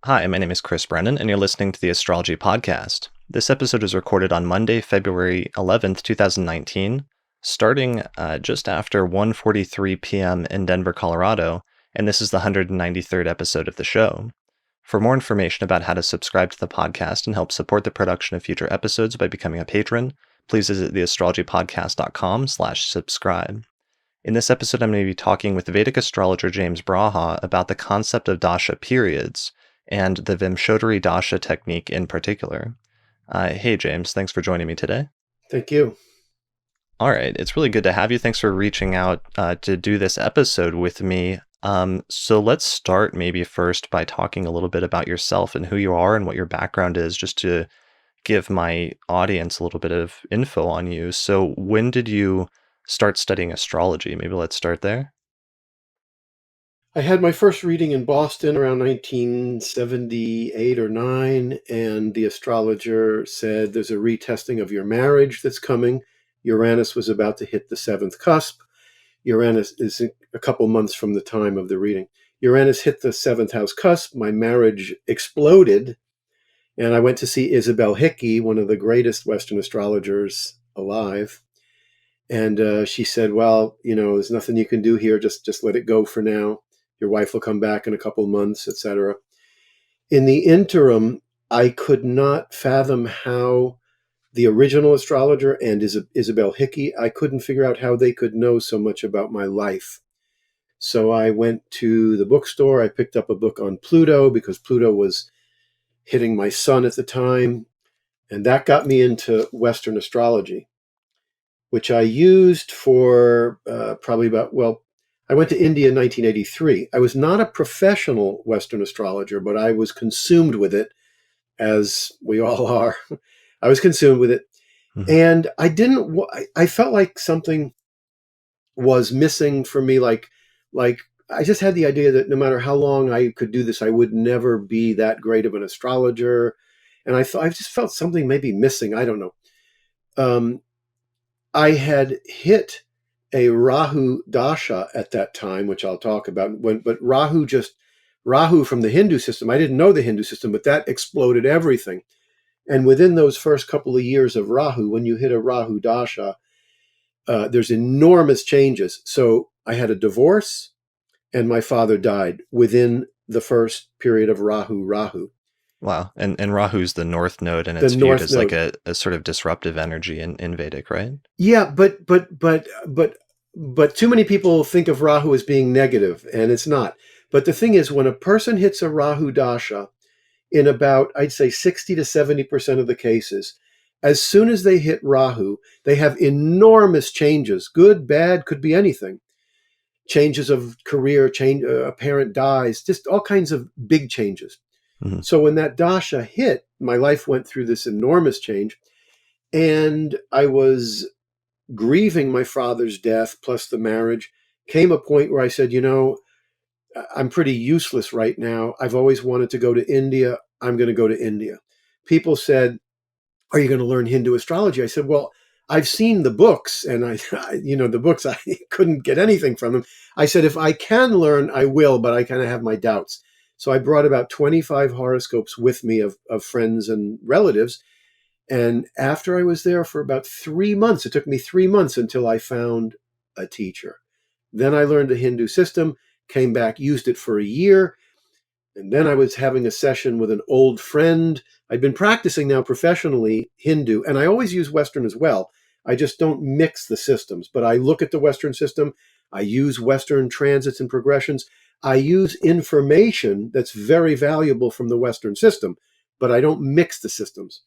Hi, my name is Chris Brennan, and you're listening to the Astrology Podcast. This episode is recorded on Monday, February 11th, 2019, starting just after 1:43 p.m. in Denver, Colorado, and this is the 193rd episode of the show. For more information about how to subscribe to the podcast and help support the production of future episodes by becoming a patron, please visit theastrologypodcast.com/subscribe. In this episode, I'm going to be talking with Vedic Astrologer James Braha about the concept of Dasha periods, and the Vimshodari Dasha technique in particular. Hey, James, thanks for joining me today. Thank you. All right, it's really good to have you. Thanks for reaching out to do this episode with me. So let's start maybe first by talking a little bit about yourself and who you are and what your background is, just to give my audience a little bit of info on you. So when did you start studying astrology? Maybe let's start there. I had my first reading in Boston around 1978 or 9, and the astrologer said there's a retesting of your marriage that's coming. Uranus was about to hit the 7th cusp. Uranus is a couple months from the time of the reading. Uranus hit the 7th house cusp. My marriage exploded, and I went to see Isabel Hickey, one of the greatest Western astrologers alive. And she said, well, there's nothing you can do here. Just let it go for now. Your wife will come back in a couple months, etc. In the interim, I could not fathom how the original astrologer and Isabel Hickey, I couldn't figure out how they could know so much about my life. So I went to the bookstore. I picked up a book on Pluto because Pluto was hitting my sun at the time. And that got me into Western astrology, which I used for I went to India in 1983. I was not a professional Western astrologer, but I was consumed with it, as we all are. I was consumed with it. Mm-hmm. And I felt like something was missing for me. Like I just had the idea that no matter how long I could do this, I would never be that great of an astrologer. And I just felt something maybe missing. I don't know. I had hit a Rahu Dasha at that time, which I'll talk about. But Rahu from the Hindu system, I didn't know the Hindu system, but that exploded everything. And within those first couple of years of Rahu, when you hit a Rahu Dasha, there's enormous changes. So I had a divorce, and my father died within the first period of Rahu. Wow. And Rahu's the north node, and it's viewed as like a sort of disruptive energy in Vedic, right? Yeah, but too many people think of Rahu as being negative, and it's not. But the thing is, when a person hits a Rahu Dasha, in about, I'd say 60 to 70% of the cases, as soon as they hit Rahu, they have enormous changes. Good, bad, could be anything. Changes of career, a parent dies, just all kinds of big changes. Mm-hmm. So when that Dasha hit, my life went through this enormous change. And I was grieving my father's death, plus the marriage. Came a point where I said, I'm pretty useless right now. I've always wanted to go to India. I'm going to go to India. People said, are you going to learn Hindu astrology? I said, well, I've seen the books, and the books, I couldn't get anything from them. I said, if I can learn, I will, but I kind of have my doubts. So I brought about 25 horoscopes with me of friends and relatives. And after I was there for about 3 months, it took me 3 months until I found a teacher. Then I learned the Hindu system, came back, used it for a year. And then I was having a session with an old friend. I'd been practicing now professionally Hindu, and I always use Western as well. I just don't mix the systems, but I look at the Western system. I use Western transits and progressions. I use information that's very valuable from the Western system, but I don't mix the systems.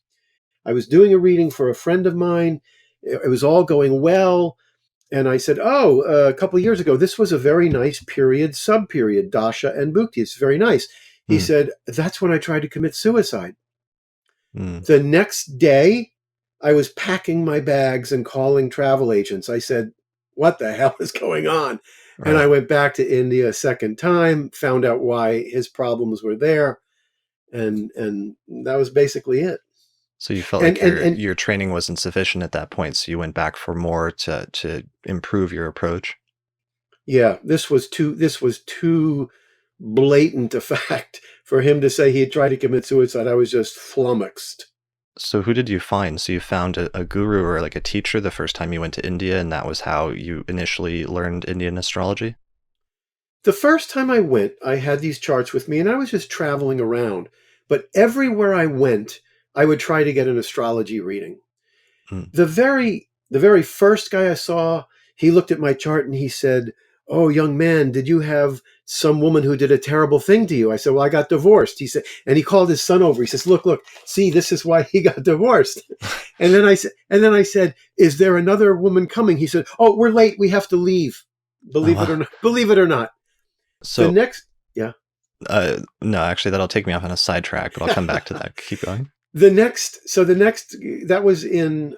I was doing a reading for a friend of mine. It was all going well. And I said, a couple of years ago, this was a very nice period, sub-period, Dasha and Bhukti. It's very nice. He said, that's when I tried to commit suicide. The next day, I was packing my bags and calling travel agents. I said, what the hell is going on? Right. And I went back to India a second time, found out why his problems were there. And that was basically it. So you felt like your training wasn't sufficient at that point, so you went back for more to improve your approach. Yeah, this was too blatant a fact for him to say he had tried to commit suicide. I was just flummoxed. So who did you find? So you found a guru or like a teacher the first time you went to India, and that was how you initially learned Indian astrology? The first time I went, I had these charts with me and I was just traveling around. But everywhere I went, I would try to get an astrology reading. Mm. The very first guy I saw, he looked at my chart and he said, "Oh, young man, did you have some woman who did a terrible thing to you?" I said, "Well, I got divorced." He said, and he called his son over. He says, "Look, see, this is why he got divorced." And then I said, "Is there another woman coming?" He said, "Oh, we're late. We have to leave." Oh, Believe it or wow. not. Believe it or not. The So, next, yeah, no, actually, that'll take me off on a sidetrack, but I'll come back to that. Keep going. the next, that was in,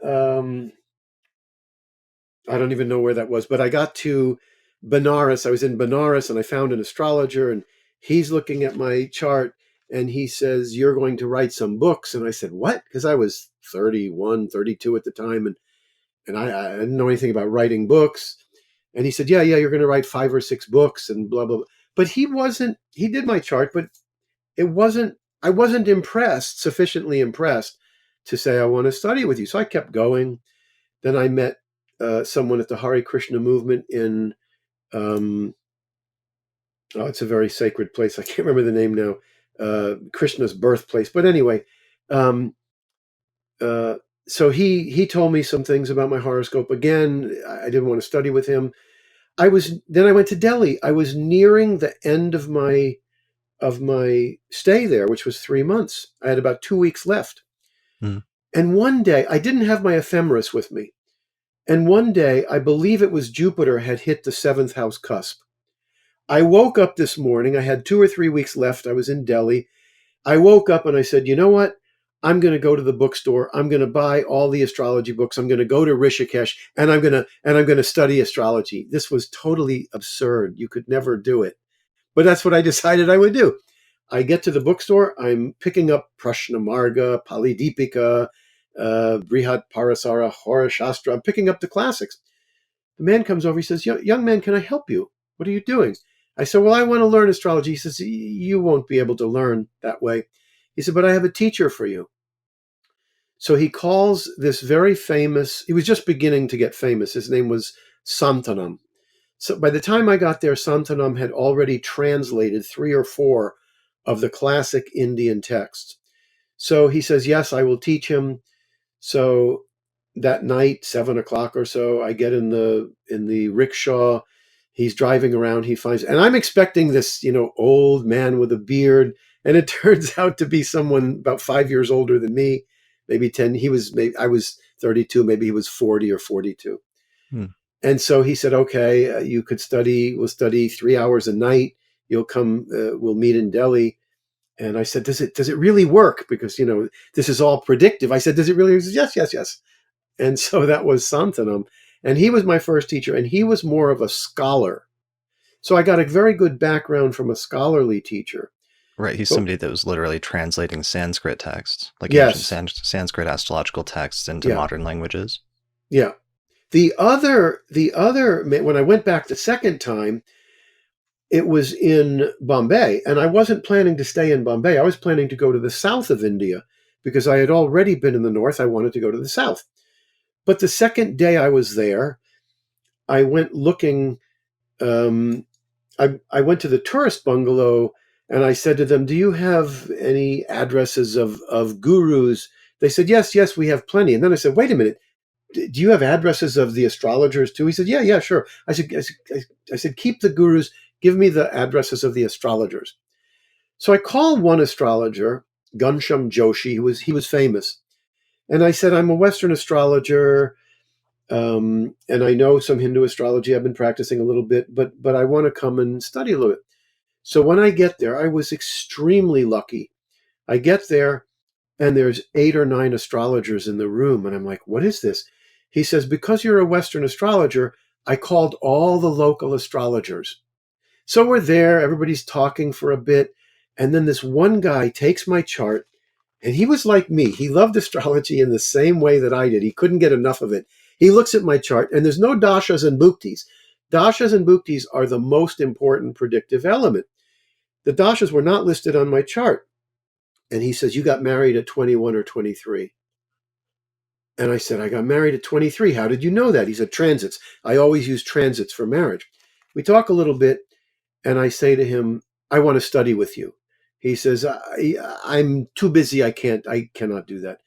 I don't even know where that was, but I got to Benares. I was in Benares and I found an astrologer and he's looking at my chart and he says, "You're going to write some books." And I said, "What?" Because I was 31, 32 at the time. And I didn't know anything about writing books. And he said, "Yeah, you're going to write 5 or 6 books and blah, blah, blah." But he did my chart, but I wasn't sufficiently impressed to say, "I want to study with you." So I kept going. Then I met someone at the Hare Krishna movement in, um, oh, it's a very sacred place. I can't remember the name now. Krishna's birthplace. But anyway, um, uh, so he told me some things about my horoscope. Again, I didn't want to study with him. Then I went to Delhi. I was nearing the end of my stay there, which was 3 months. I had about 2 weeks left. Mm. And one day, I didn't have my ephemeris with me. And one day, I believe it was Jupiter had hit the seventh house cusp. I woke up this morning. I had 2 or 3 weeks left. I was in Delhi. I woke up and I said, "You know what? I'm going to go to the bookstore. I'm going to buy all the astrology books. I'm going to go to Rishikesh and I'm going to study astrology." This was totally absurd. You could never do it. But that's what I decided I would do. I get to the bookstore. I'm picking up Prashna Marga, Pali Deepika, Brihat Parasara, Hora Shastra. I'm picking up the classics. The man comes over. He says, "Young man, can I help you? What are you doing?" I said, "Well, I want to learn astrology." He says, "You won't be able to learn that way." He said, "But I have a teacher for you." So he calls this very famous, he was just beginning to get famous. His name was Santanam. So by the time I got there, Santanam had already translated 3 or 4 of the classic Indian texts. So he says, "Yes, I will teach him." So that night, 7 o'clock or so, I get in the rickshaw. He's driving around. He finds, and I'm expecting this, old man with a beard, and it turns out to be someone about 5 years older than me, maybe 10. I was 32, maybe he was 40 or 42. Mm. And so he said, "Okay, you could study. We'll study 3 hours a night. You'll come. We'll meet in Delhi." And I said, "Does it really work? Because this is all predictive." I said, "Does it really?" He says, "Yes, yes, yes." And so that was Santanam, and he was my first teacher, and he was more of a scholar. So I got a very good background from a scholarly teacher. Right, he's But somebody that was literally translating Sanskrit texts, like ancient yes, Sanskrit astrological texts into yeah, modern languages. yeah. The other, when I went back the second time, it was in Bombay, and I wasn't planning to stay in Bombay. I was planning to go to the south of India because I had already been in the north. I wanted to go to the south. But the second day I was there, I went looking. I went to the tourist bungalow and I said to them, "Do you have any addresses of gurus?" They said, "Yes, yes, we have plenty." And then I said, "Wait a minute. Do you have addresses of the astrologers too?" He said, "Yeah, yeah, sure." I said, "Keep the gurus. Give me the addresses of the astrologers." So I called one astrologer, Ghanshyam Joshi, he was famous. And I said, "I'm a Western astrologer. And I know some Hindu astrology. I've been practicing a little bit, but I want to come and study a little bit." So when I get there, I was extremely lucky. I get there and there's 8 or 9 astrologers in the room. And I'm like, "What is this?" He says, "Because you're a Western astrologer, I called all the local astrologers." So we're there, everybody's talking for a bit. And then this one guy takes my chart, and he was like me. He loved astrology in the same way that I did. He couldn't get enough of it. He looks at my chart, and there's no dashas and bhuktis. Dashas and bhuktis are the most important predictive element. The dashas were not listed on my chart. And he says, you got married at 21 or 23. And I said, I got married at 23. How did you know that? He said, transits. I always use transits for marriage. We talk a little bit, and I say to him, I want to study with you. He says, I'm too busy. I cannot do that.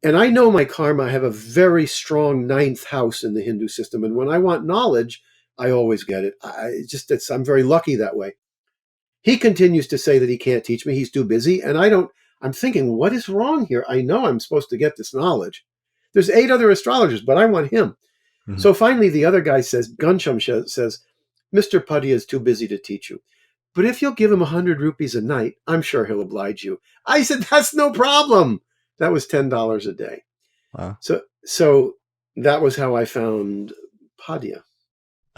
And I know my karma. I have a very strong ninth house in the Hindu system. And when I want knowledge, I always get it. I'm very lucky that way. He continues to say that he can't teach me. He's too busy. And I'm thinking, what is wrong here? I know I'm supposed to get this knowledge. There's 8 other astrologers, but I want him. Mm-hmm. So finally, the other guy says, Gansham says, Mr. Padilla is too busy to teach you. But if you'll give him 100 rupees a night, I'm sure he'll oblige you. I said, that's no problem. That was $10 a day. Wow. So that was how I found Padilla.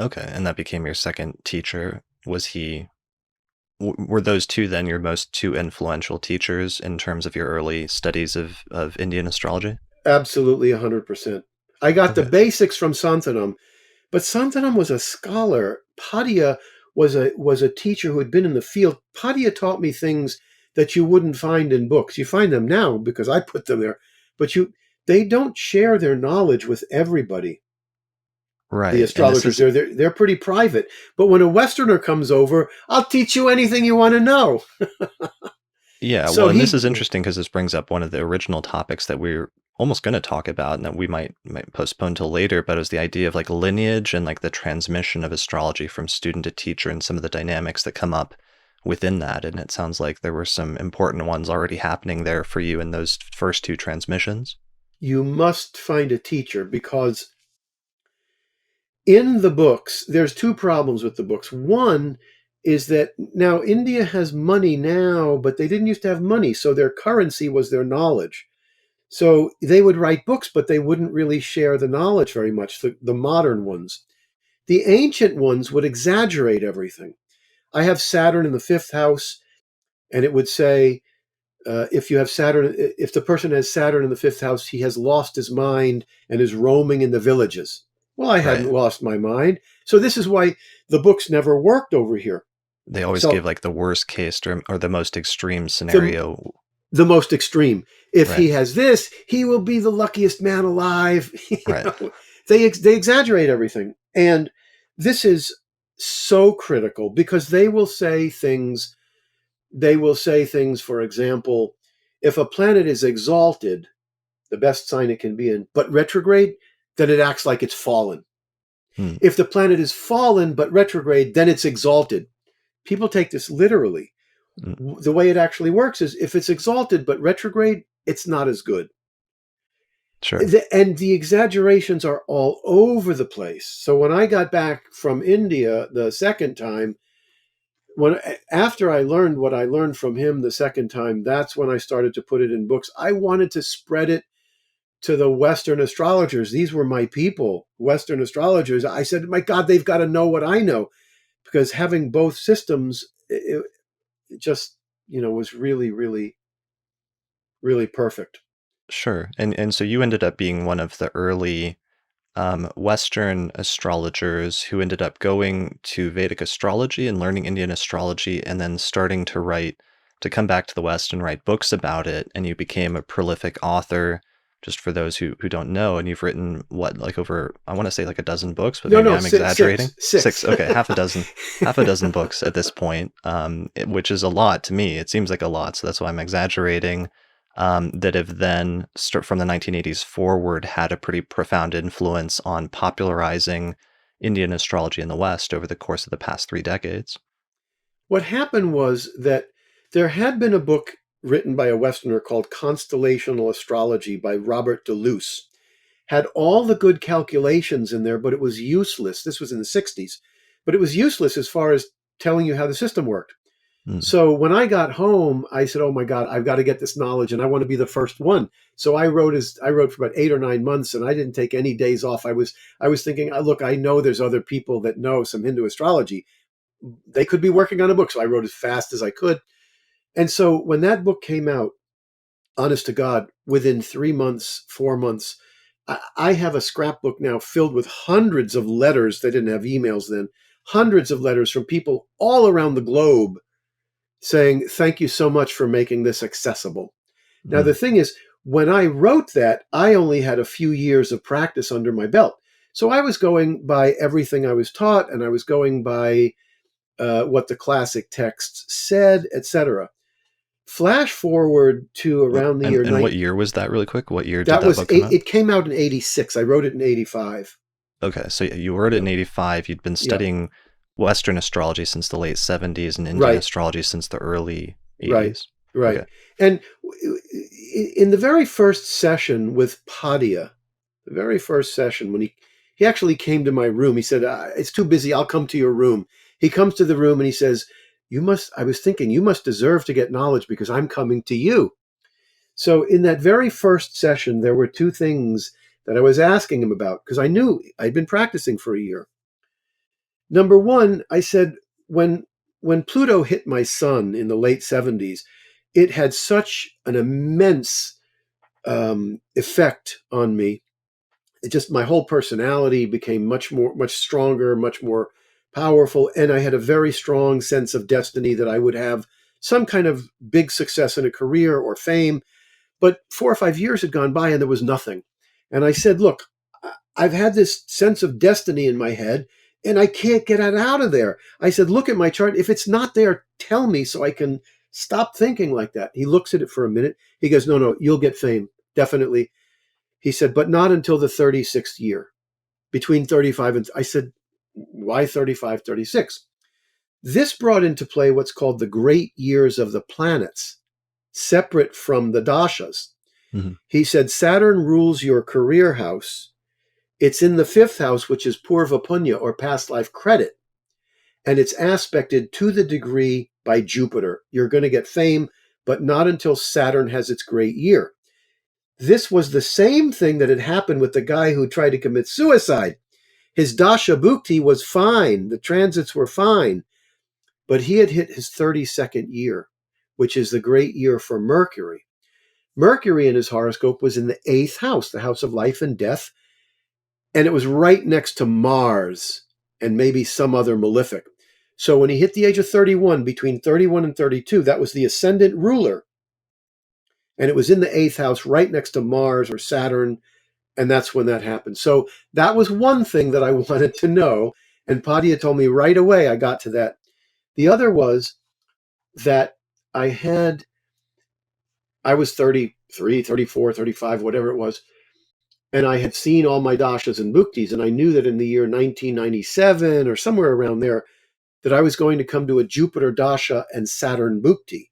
Okay. And that became your second teacher. Were those two then your most two influential teachers in terms of your early studies of Indian astrology? Absolutely, 100%. I got the basics from Santanam, but Santanam was a scholar. Padilla was a teacher who had been in the field. Padilla taught me things that you wouldn't find in books. You find them now because I put them there, but they don't share their knowledge with everybody. Right. The astrologers, they're pretty private. But when a Westerner comes over, I'll teach you anything you want to know. Yeah, so and this is interesting because this brings up one of the original topics that we're almost going to talk about and that we might postpone till later, but it was the idea of like lineage and like the transmission of astrology from student to teacher and some of the dynamics that come up within that. And it sounds like there were some important ones already happening there for you in those first 2 transmissions. You must find a teacher because in the books, there's 2 problems with the books. One is that now India has money now, but they didn't used to have money. So their currency was their knowledge. So they would write books, but they wouldn't really share the knowledge very much, the modern ones. The ancient ones would exaggerate everything. I have Saturn in the 5th house, and it would say, if you have Saturn, if the person has Saturn in the 5th house, he has lost his mind and is roaming in the villages. Well, I hadn't lost my mind. So this is why the books never worked over here. They always give like the worst case or the most extreme scenario. The most extreme. If he has this, he will be the luckiest man alive. They exaggerate everything. And this is so critical because they will say things, for example, if a planet is exalted, the best sign it can be in, but retrograde, then it acts like it's fallen. If the planet is fallen but retrograde, then it's exalted. People take this literally. The way it actually works is if it's exalted but retrograde, it's not as good. Sure. And the exaggerations are all over the place. So when I got back from India the second time, after I learned what I learned from him the second time, that's when I started to put it in books. I wanted to spread it to the Western astrologers. These were my people, Western astrologers. I said, my God, they've got to know what I know. Because having both systems, it just, was really, really, really perfect. Sure. And so you ended up being one of the early Western astrologers who ended up going to Vedic astrology and learning Indian astrology and then starting to come back to the West and write books about it. And you became a prolific author, just for those who don't know. And you've written over, I want to say like a dozen books, but maybe I'm exaggerating. Six. Okay. half a dozen books at this point, which is a lot to me. It seems like a lot. So that's why I'm exaggerating. That have then, from the 1980s forward, had a pretty profound influence on popularizing Indian astrology in the West over the course of the past 3 decades. What happened was that there had been a book written by a Westerner called Constellational Astrology by Robert DeLuce. Had all the good calculations in there, but it was useless. This was in the 60s. But it was useless as far as telling you how the system worked. So when I got home, I said, oh my God, I've got to get this knowledge and I want to be the first one. So I wrote for about 8 or 9 months and I didn't take any days off. I was thinking, look, I know there's other people that know some Hindu astrology. They could be working on a book. So I wrote as fast as I could. And so when that book came out, honest to God, within 3 months, 4 months, I have a scrapbook now filled with hundreds of letters. They didn't have emails then. Hundreds of letters from people all around the globe saying, thank you so much for making this accessible. Now, Mm. the thing is, when I wrote that, I only had a few years of practice under my belt. So I was going by everything I was taught, and I was going by what the classic texts said, etc. Flash forward to around the year And what year was that, really quick? What year did that that was book come out? it came out in 86. I wrote it in 85. Okay, so you wrote it in Yeah. 85. You'd been Yeah. studying Western astrology since the late 70s and Indian Right. astrology since the early Right. 80s. Right. Okay. And in the very first session with Padia, the very first session, when he actually came to my room, he said, it's too busy. I'll come to your room. He comes to the room and he says, I was thinking, you must deserve to get knowledge because I'm coming to you. So in that very first session, there were two things that I was asking him about because I knew I'd been practicing for a year. Number one, I said, when Pluto hit my sun in the late 70s, it had such an immense effect on me. It just, my whole personality became much stronger, much more powerful. And I had a very strong sense of destiny that I would have some kind of big success in a career or fame. But 4 or 5 years had gone by and there was nothing. And I said, look, I've had this sense of destiny in my head and I can't get it out of there. I said, look at my chart. If it's not there, tell me so I can stop thinking like that. He looks at it for a minute. He goes, no, you'll get fame. Definitely. He said, but not until the 36th year, between 35 and I said, why 35, 36? This brought into play what's called the great years of the planets, separate from the dashas. Mm-hmm. He said, Saturn rules your career house. It's in the fifth house, which is Purva Punya, or past life credit. And it's aspected to the degree by Jupiter. You're going to get fame, but not until Saturn has its great year. This was the same thing that had happened with the guy who tried to commit suicide. His Dasha Bhukti was fine. The transits were fine. But he had hit his 32nd year, which is the great year for Mercury. Mercury in his horoscope was in the 8th house, the house of life and death. And it was right next to Mars and maybe some other malefic. So when he hit the age of 31, between 31 and 32, that was the ascendant ruler. And it was in the 8th house, right next to Mars or Saturn. And that's when that happened. So that was one thing that I wanted to know. And Padia told me right away I got to that. The other was that I was 33, 34, 35, whatever it was. And I had seen all my dashas and bhuktis, and I knew that in the year 1997 or somewhere around there, that I was going to come to a Jupiter dasha and Saturn bhukti.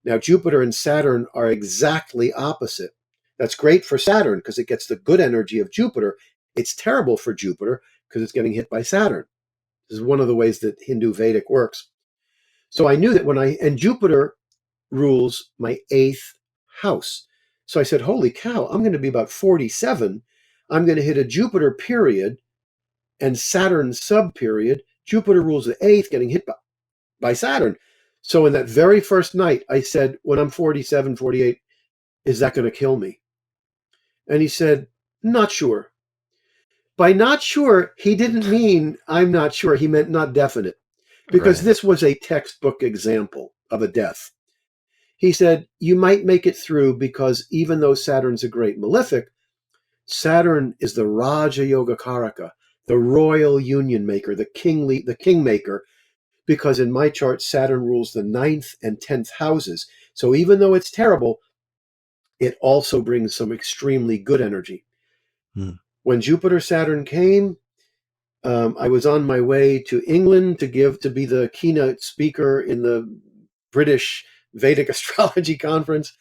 Now, Jupiter and Saturn are exactly opposite. That's great for Saturn because it gets the good energy of Jupiter. It's terrible for Jupiter because it's getting hit by Saturn. This is one of the ways that Hindu Vedic works. So I knew that and Jupiter rules my 8th house. So I said, holy cow, I'm going to be about 47. I'm going to hit a Jupiter period and Saturn sub period. Jupiter rules the 8th, getting hit by Saturn. So in that very first night, I said, when I'm 47, 48, is that going to kill me? And he said, not sure. By not sure, he didn't mean I'm not sure. He meant not definite, because Right. this was a textbook example of a death. He said, you might make it through because even though Saturn's a great malefic, Saturn is the Raja Yoga Karaka, the royal union maker, the kingmaker, because in my chart, Saturn rules the 9th and 10th houses. So even though it's terrible, it also brings some extremely good energy. Mm. When Jupiter Saturn came, I was on my way to England to be the keynote speaker in the British Vedic Astrology conference.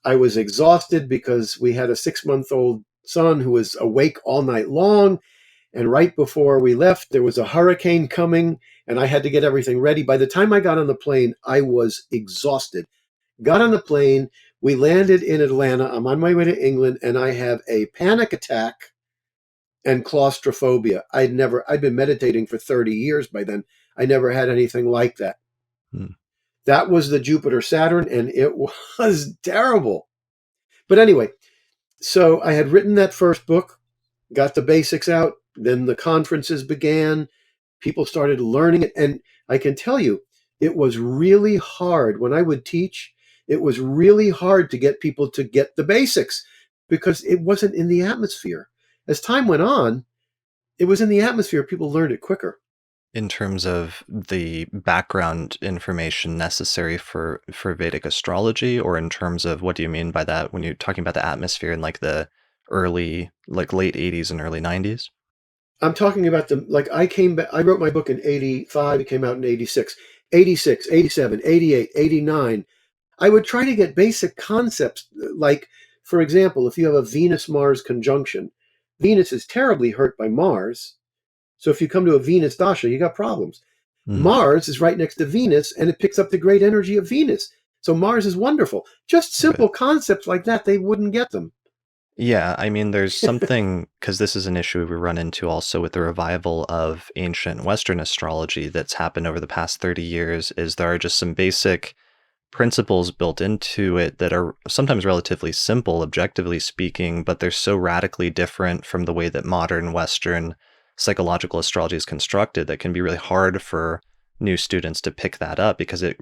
I was exhausted because we had a 6-month-old son who was awake all night long. And right before we left, there was a hurricane coming and I had to get everything ready. By the time I got on the plane, I was exhausted. Got on the plane. We landed in Atlanta. I'm on my way to England and I have a panic attack and claustrophobia. I'd been meditating for 30 years by then. I never had anything like that. Mm. That was the Jupiter Saturn and it was terrible. But anyway, so I had written that first book, got the basics out. Then the conferences began. People started learning it. And I can tell you, it was really hard. When I would teach, it was really hard to get people to get the basics because it wasn't in the atmosphere. As time went on, it was in the atmosphere. People learned it quicker. In terms of the background information necessary for Vedic astrology, or in terms of what do you mean by that when you're talking about the atmosphere in like the early, like late 80s and early 90s? I'm talking about like I came back, I wrote my book in 85, it came out in 86. 86, 87, 88, 89. I would try to get basic concepts like, for example, if you have a Venus Mars conjunction, Venus is terribly hurt by Mars. So if you come to a Venus Dasha, you got problems. Mm, Mars is right next to Venus and it picks up the great energy of Venus. So Mars is wonderful. Just okay. simple concepts like that, they wouldn't get them. Yeah, I mean, there's something, because this is an issue we run into also with the revival of ancient Western astrology that's happened over the past 30 years, is there are just some basic principles built into it that are sometimes relatively simple, objectively speaking, but they're so radically different from the way that modern Western psychological astrology is constructed that can be really hard for new students to pick that up because it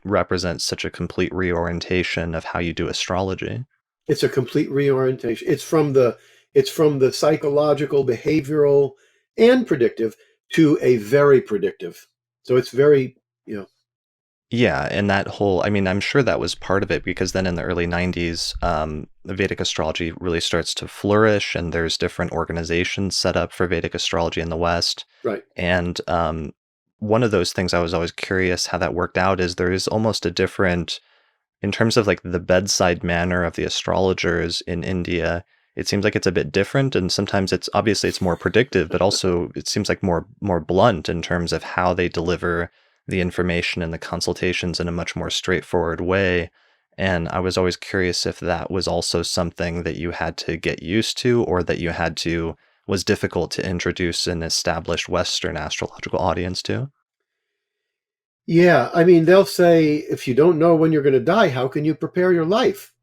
represents such a complete reorientation of how you do astrology. It's a complete reorientation. It's from the psychological, behavioral, and predictive to a very predictive. So it's very, you know, Yeah, and that whole, I mean, I'm sure that was part of it because then in the early 90s, the Vedic astrology really starts to flourish, and there's different organizations set up for Vedic astrology in the West. right. And one of those things I was always curious how that worked out is there is almost a different, in terms of like the bedside manner of the astrologers in India, it seems like it's a bit different, and sometimes it's obviously it's more predictive, but also it seems like more blunt in terms of how they deliver the information and the consultations in a much more straightforward way. And I was always curious if that was also something that you had to get used to, or that you had to was difficult to introduce an established Western astrological audience to. Yeah, I mean, they'll say, if you don't know when you're going to die, how can you prepare your life?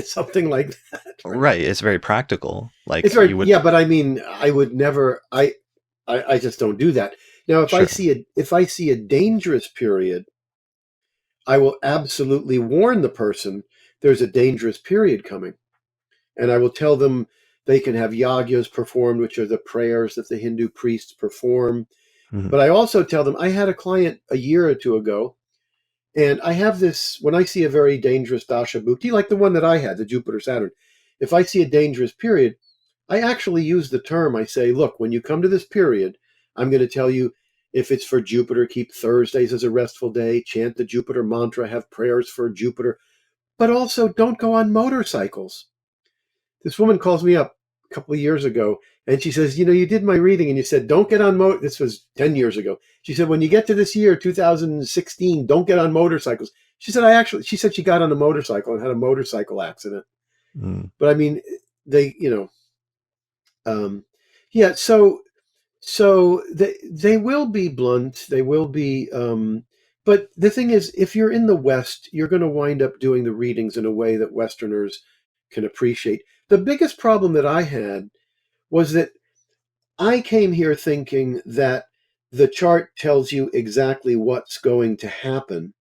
Something like that, right? Right, it's very practical. It's Like very, you would, yeah, but I mean, I would never, I just don't do that. Now, sure. if I see a dangerous period, I will absolutely warn the person there's a dangerous period coming. And I will tell them they can have yagyas performed, which are the prayers that the Hindu priests perform. Mhm. But I also tell them, I had a client a year or two ago, and I have this when I see a very dangerous dasha bhukti, like the one that I had, the Jupiter Saturn. If I see a dangerous period, I actually use the term. I say, look, when you come to this period, I'm going to tell you if it's for Jupiter, keep Thursdays as a restful day, chant the Jupiter mantra, have prayers for Jupiter, but also don't go on motorcycles. This woman calls me up a couple of years ago and she says, you did my reading and you said, don't get on this was 10 years ago. She said, when you get to this year, 2016, don't get on motorcycles. She said she got on a motorcycle and had a motorcycle accident. Mm, But I mean, they, um, yeah, so they will be blunt. They will be, but the thing is, if you're in the West, you're going to wind up doing the readings in a way that Westerners can appreciate. The biggest problem that I had was that I came here thinking that the chart tells you exactly what's going to happen.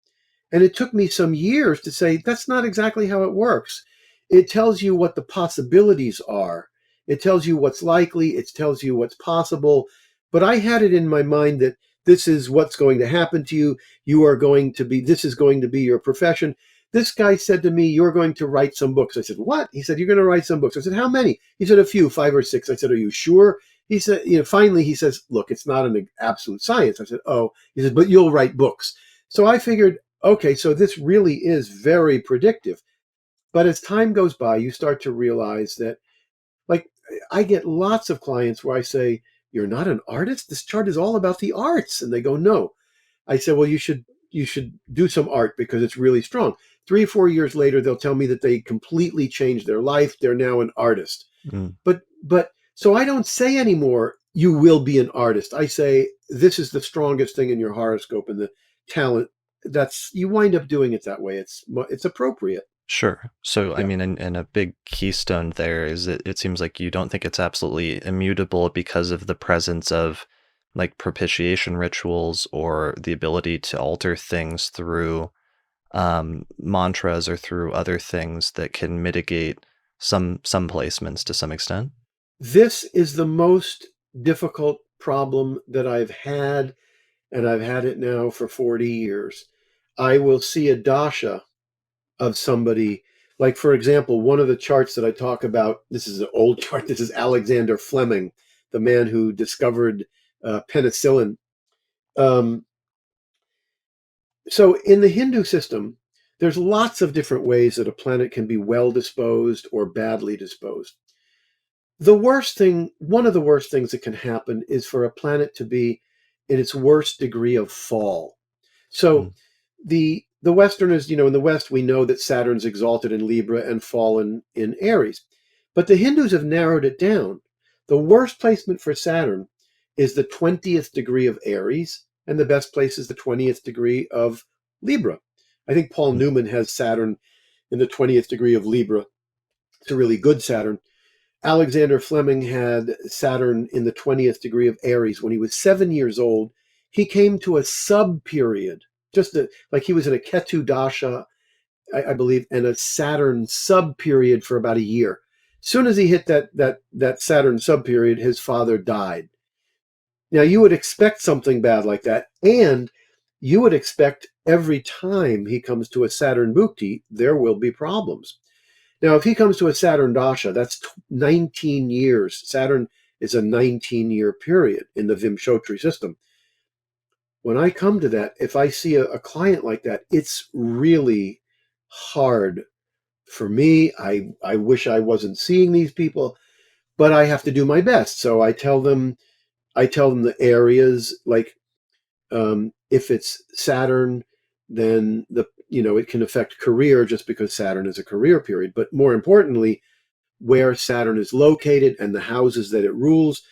And it took me some years to say that's not exactly how it works. It tells you what the possibilities are. It tells you what's likely. It tells you what's possible. But I had it in my mind that this is what's going to happen to you. This is going to be your profession. This guy said to me, you're going to write some books. I said, what? He said, you're going to write some books. I said, how many? He said, a few, 5 or 6. I said, are you sure? He said, finally, he says, look, it's not an absolute science. I said, oh, he said, but you'll write books. So I figured, okay, so this really is very predictive. But as time goes by, you start to realize that, like, I get lots of clients where I say, you're not an artist? This chart is all about the arts. And they go, no. I said, well, you should do some art because it's really strong. 3 or 4 years later, they'll tell me that they completely changed their life. They're now an artist. mm. But so I don't say anymore, you will be an artist. I say, this is the strongest thing in your horoscope and the talent. That's you wind up doing it that way. It's appropriate. Sure. So, I Yeah. mean, and a big keystone there is it seems like you don't think it's absolutely immutable because of the presence of like propitiation rituals or the ability to alter things through mantras or through other things that can mitigate some placements to some extent? This is the most difficult problem that I've had, and I've had it now for 40 years. I will see a dasha of somebody, like, for example, one of the charts that I talk about, this is an old chart, this is Alexander Fleming, the man who discovered penicillin. Um, so in the Hindu system, there's lots of different ways that a planet can be well disposed or badly disposed. The worst thing, one of the worst things that can happen is for a planet to be in its worst degree of fall. So Mm. the Westerners, in the West, we know that Saturn's exalted in Libra and fallen in Aries. But the Hindus have narrowed it down. The worst placement for Saturn is the 20th degree of Aries, and the best place is the 20th degree of Libra. I think Paul Mm. Newman has Saturn in the 20th degree of Libra. It's a really good Saturn. Alexander Fleming had Saturn in the 20th degree of Aries. When he was 7 years old, he came to a sub period, like he was in a Ketu Dasha, I believe, and a Saturn sub period for about a year. As soon as he hit that Saturn sub period, his father died. Now you would expect something bad like that, and you would expect every time he comes to a Saturn Bhukti, there will be problems. Now, if he comes to a Saturn Dasha, that's 19 years. Saturn is a 19-year period in the Vimshotri system. When I come to that, if I see a client like that, it's really hard for me. I wish I wasn't seeing these people, but I have to do my best. So I tell them the areas, like, if it's Saturn, then it can affect career just because Saturn is a career period. But more importantly, where Saturn is located and the houses that it rules,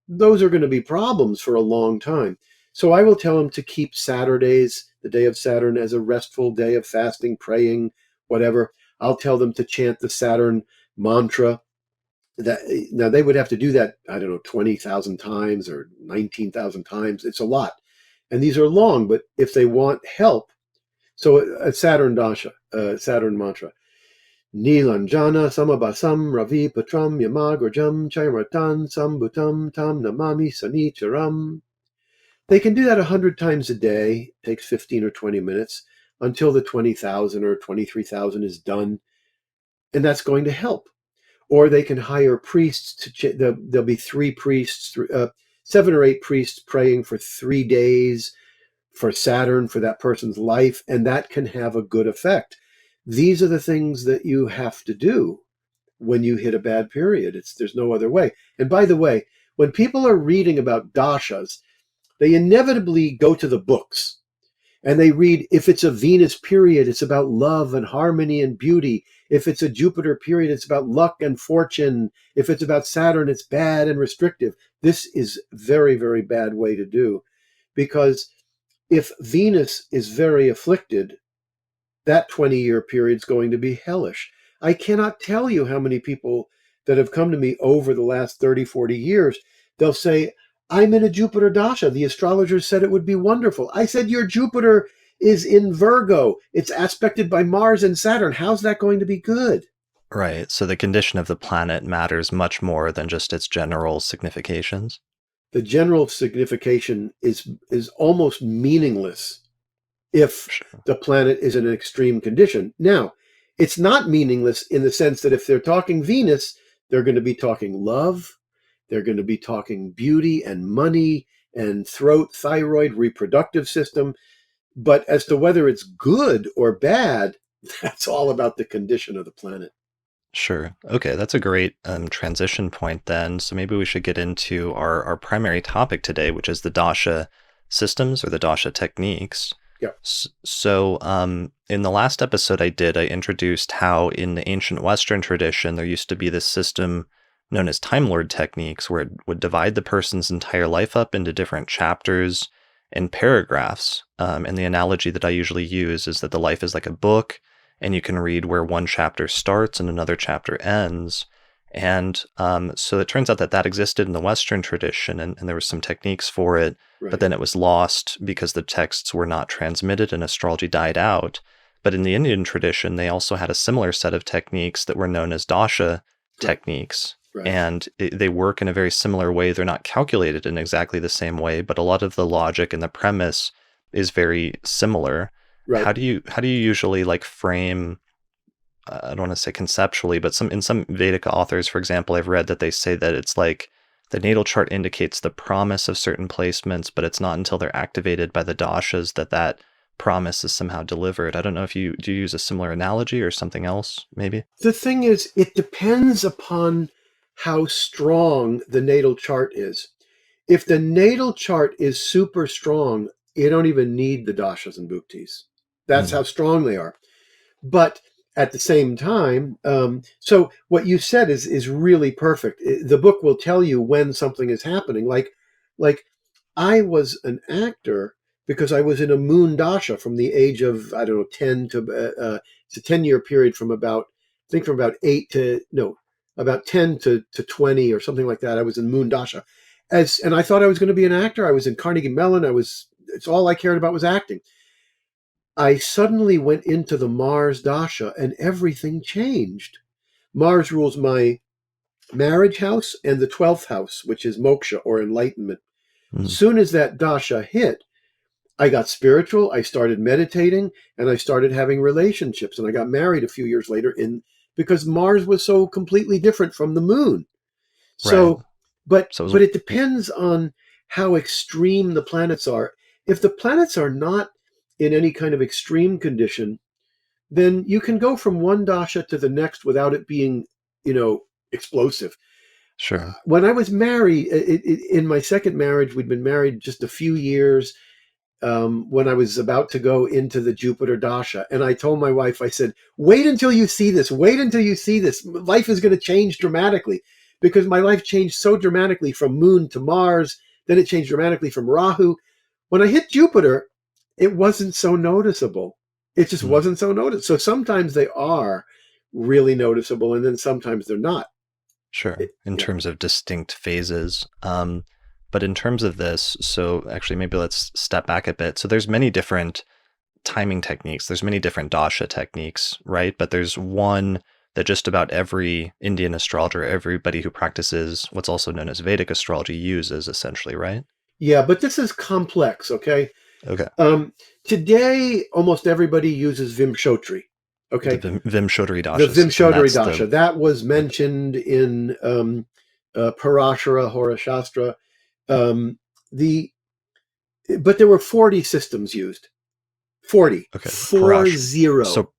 those are going to be problems for a long time. So I will tell them to keep Saturdays, the day of Saturn, as a restful day of fasting, praying, whatever. I'll tell them to chant the Saturn mantra. Now they would have to do that, I don't know, 20,000 times or 19,000 times. It's a lot. And these are long, but if they want help, so a Saturn dasha, Saturn mantra. Nilanjana samabasam ravi patram yamagrajam chaymatan sambhutam tam namami sanicharam. They can do that 100 times a day. It takes 15 or 20 minutes until the 20,000 or 23,000 is done. And that's going to help. Or they can hire priests there'll be 3 priests, 7 or 8 priests praying for 3 days for Saturn, for that person's life, and that can have a good effect. These are the things that you have to do when you hit a bad period. There's no other way. And by the way, when people are reading about dashas, they inevitably go to the books and they read, if it's a Venus period, it's about love and harmony and beauty. If it's a Jupiter period, it's about luck and fortune. If it's about Saturn, it's bad and restrictive. This is very, very bad way to do, because if Venus is very afflicted, that 20-year period is going to be hellish. I cannot tell you how many people that have come to me over the last 30, 40 years, they'll say, I'm in a Jupiter Dasha. The astrologers said it would be wonderful. I said, your Jupiter is in Virgo. It's aspected by Mars and Saturn. How's that going to be good? Right. So the condition of the planet matters much more than just its general significations. The general signification is almost meaningless if Sure. the planet is in an extreme condition. Now, it's not meaningless in the sense that if they're talking Venus, they're going to be talking love, they're going to be talking beauty and money and throat, thyroid, reproductive system. But as to whether it's good or bad, that's all about the condition of the planet. Sure. Okay, that's a great transition point then. So maybe we should get into our primary topic today, which is the Dasha systems or the Dasha techniques. Yeah. So in the last episode I introduced how in the ancient Western tradition, there used to be this system known as Time Lord techniques, where it would divide the person's entire life up into different chapters and paragraphs. And the analogy that I usually use is that the life is like a book, and you can read where one chapter starts and another chapter ends. And so it turns out that that existed in the Western tradition, and there were some techniques for it, but Right. then it was lost because the texts were not transmitted and astrology died out. But in the Indian tradition, they also had a similar set of techniques that were known as Dasha Right. techniques. Right. And they work in a very similar way. They're not calculated in exactly the same way, but a lot of the logic and the premise is very similar. Right. How do you usually like frame, I don't want to say conceptually, but in some Vedic authors, for example, I've read that they say that it's like the natal chart indicates the promise of certain placements, but it's not until they're activated by the dashas that that promise is somehow delivered. I don't know if you do you use a similar analogy or something else, maybe? The thing is, it depends upon how strong the natal chart is. If the natal chart is super strong, you don't even need the dashas and bhuktis. That's how Mm, strong they are. But at the same time, so what you said is really perfect. The book will tell you when something is happening. Like I was an actor because I was in a moon dasha from the age of, I don't know, 10 to it's a 10-year period from about, I think from about 8 to no about 10 to 20 or something like that. I was in moon dasha, and I thought I was going to be an actor. I was in Carnegie Mellon. It's all I cared about was acting. I suddenly went into the Mars dasha and everything changed. Mars rules my marriage house and the 12th house, which is moksha or enlightenment. mm, Soon as that dasha hit, I got spiritual, I started meditating, and I started having relationships. And I got married a few years later because Mars was so completely different from the moon. right. So, but So it was, but it depends on how extreme the planets are. If the planets are not in any kind of extreme condition, then you can go from one dasha to the next without it being, explosive. sure. When I was married, in my second marriage, we'd been married just a few years, when I was about to go into the Jupiter Dasha. And I told my wife, I said, wait until you see this. Wait until you see this. Life is going to change dramatically, because my life changed so dramatically from Moon to Mars. Then it changed dramatically from Rahu. When I hit Jupiter, it wasn't so noticeable. It just Mm. wasn't so noticeable. So sometimes they are really noticeable, and then sometimes they're not. Sure, in Yeah. terms of distinct phases. But in terms of this, so actually maybe let's step back a bit. So there's many different timing techniques. There's many different dasha techniques, right? But there's one that just about every Indian astrologer, everybody who practices what's also known as Vedic astrology uses essentially, right? Yeah, but this is complex, okay? Okay. Um, Today, almost everybody uses Vimshotri. The Okay, Vimshodri the dasha system, Vimshodri that's Dasha the that was okay. mentioned in Parashara Hora Shastra. Um, the but there were 40 systems used. 40, Okay. 40.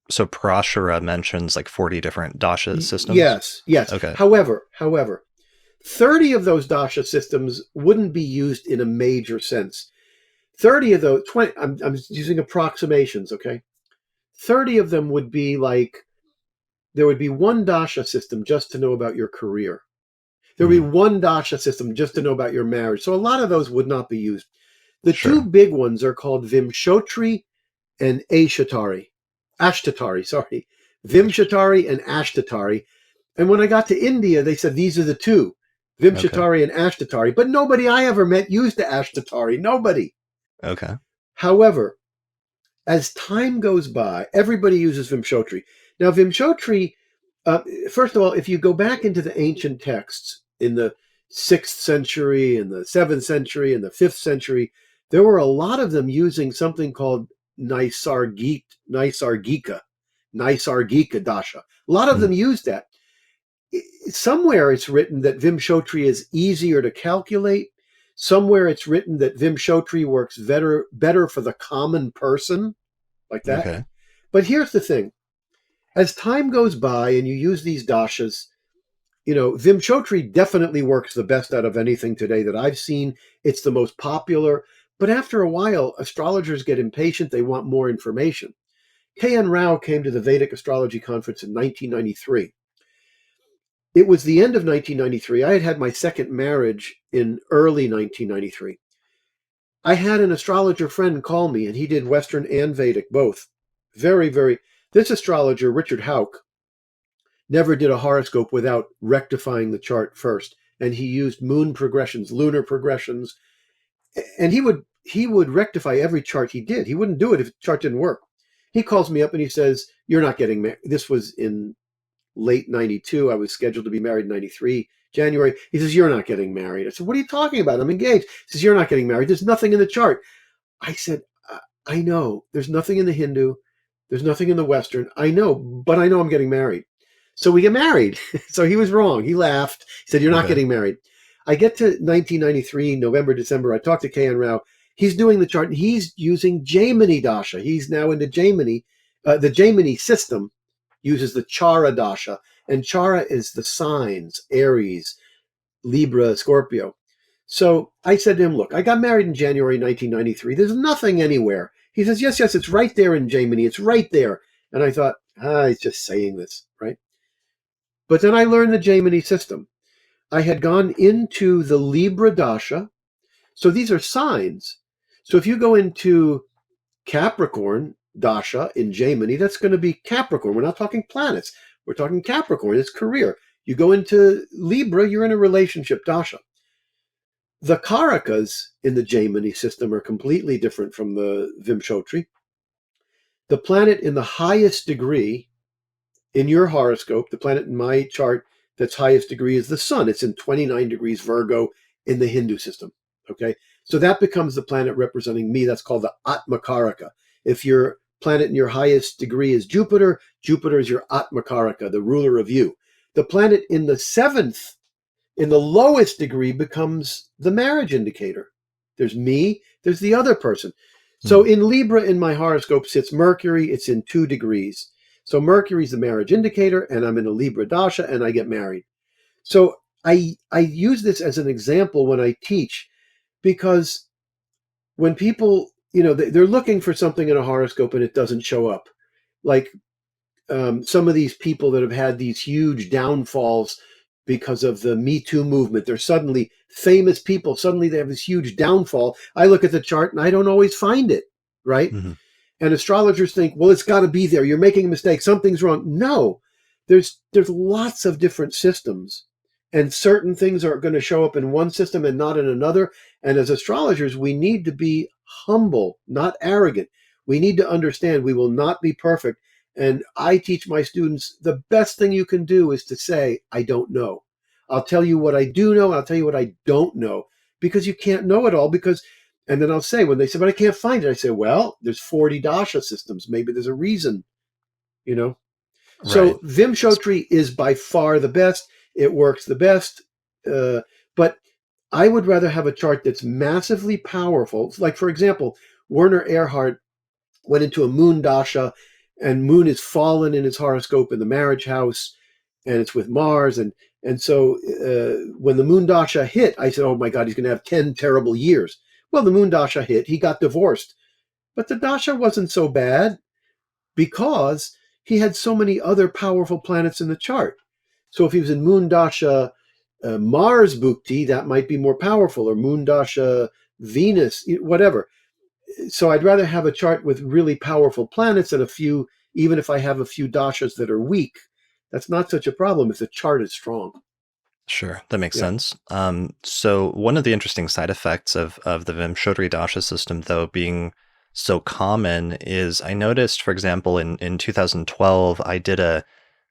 So Parashara mentions like 40 different dasha systems. Yes, yes. Okay. However, 30 of those Dasha systems wouldn't be used in a major sense. 30 of those, 20. I'm using approximations. Okay, 30 of them would be like, there would be one dasha system just to know about your career. There would be Mm, one dasha system just to know about your marriage. So a lot of those would not be used. The two sure. big ones are called Vimshotri and Ashatari. Ashtatari, sorry. Gotcha. Vimshatari and Ashtatari. And when I got to India, they said these are the two, Okay. Vimshatari and Ashtatari. But nobody I ever met used the Ashtatari. Nobody. Okay. However, as time goes by, everybody uses Vimshotri. Now, Vimshotri, first of all, if you go back into the ancient texts in the 6th century, and the 7th century, and the 5th century, there were a lot of them using something called Naisargika, Naisargika Dasha. A lot of Mm, them use that. Somewhere it's written that Vimshotri is easier to calculate. Somewhere it's written that Vimshotri works better for the common person, like that. okay. But here's the thing: as time goes by and you use these dashas, Vimshotri definitely works the best out of anything today that I've seen. It's the most popular. But after a while, astrologers get impatient. They want more information. K.N. Rao came to the Vedic Astrology Conference in 1993. It was the end of 1993. I had had my second marriage in early 1993. I had an astrologer friend call me, and he did Western and Vedic both. Very, very. This astrologer, Richard Houck, never did a horoscope without rectifying the chart first. And he used moon progressions, lunar progressions, and he would rectify every chart he did. He wouldn't do it if the chart didn't work. He calls me up and he says, "You're not getting married." This was in late 92. I was scheduled to be married in 93, January. He says, "You're not getting married." I said, "What are you talking about? I'm engaged." He says, "You're not getting married. There's nothing in the chart." I said, I know. There's nothing in the Hindu. There's nothing in the Western. I know, but I know I'm getting married. So we get married. So he was wrong. He laughed. He said, "You're not Okay. getting married." I get to 1993, November, December. I talk to K.N. Rao. He's doing the chart and he's using Jaimini Dasha. He's now into Jaimini. The Jaimini system uses the Chara Dasha. And Chara is the signs, Aries, Libra, Scorpio. So I said to him, "Look, I got married in January 1993. There's nothing anywhere." He says, "Yes, yes, it's right there in Jaimini. It's right there." And I thought, he's just saying this, right? But then I learned the Jaimini system. I had gone into the Libra Dasha. So these are signs. So if you go into Capricorn Dasha in Jaimini, that's going to be Capricorn. We're not talking planets. We're talking Capricorn. It's career. You go into Libra, you're in a relationship Dasha. The Karakas in the Jaimini system are completely different from the Vimshotri. The planet in the highest degree in your horoscope, the planet in my chart that's highest degree is the sun. It's in 29 degrees Virgo in the Hindu system. Okay. So that becomes the planet representing me. That's called the Atmakaraka. If your planet in your highest degree is Jupiter, Jupiter is your Atmakaraka, the ruler of you. The planet in the seventh, in the lowest degree, becomes the marriage indicator. There's me, there's the other person. So Hmm. in Libra, in my horoscope, sits Mercury. It's in 2 degrees. So Mercury's the marriage indicator, and I'm in a Libra Dasha, and I get married. So I use this as an example when I teach, because when people, they're looking for something in a horoscope and it doesn't show up. Like some of these people that have had these huge downfalls because of the Me Too movement. They're suddenly famous people. Suddenly they have this huge downfall. I look at the chart and I don't always find it, right? Hmm. And astrologers think, well, it's got to be there. You're making a mistake. Something's wrong. No, there's lots of different systems, and certain things are going to show up in one system and not in another. And as astrologers, we need to be humble, not arrogant. We need to understand we will not be perfect. And I teach my students the best thing you can do is to say, "I don't know." I'll tell you what I do know. I'll tell you what I don't know, because you can't know it all. And then I'll say, when they say, "But I can't find it," I say, "Well, there's 40 Dasha systems. Maybe there's a reason, you know?" Right. So Vimshotri is by far the best. It works the best. But I would rather have a chart that's massively powerful. Like, for example, Werner Erhard went into a moon dasha, and moon is fallen in his horoscope in the marriage house, and it's with Mars. And so when the moon dasha hit, I said, "Oh my God, he's going to have 10 terrible years." Well, the moon dasha hit. He got divorced. But the dasha wasn't so bad because he had so many other powerful planets in the chart. So if he was in moon dasha Mars Bhukti, that might be more powerful, or moon dasha Venus, whatever. So I'd rather have a chart with really powerful planets and a few, even if I have a few dashas that are weak. That's not such a problem if the chart is strong. Sure, that makes Yeah. sense. So one of the interesting side effects of the Vimshodri Dasha system, though, being so common, is I noticed, for example, in 2012, I did a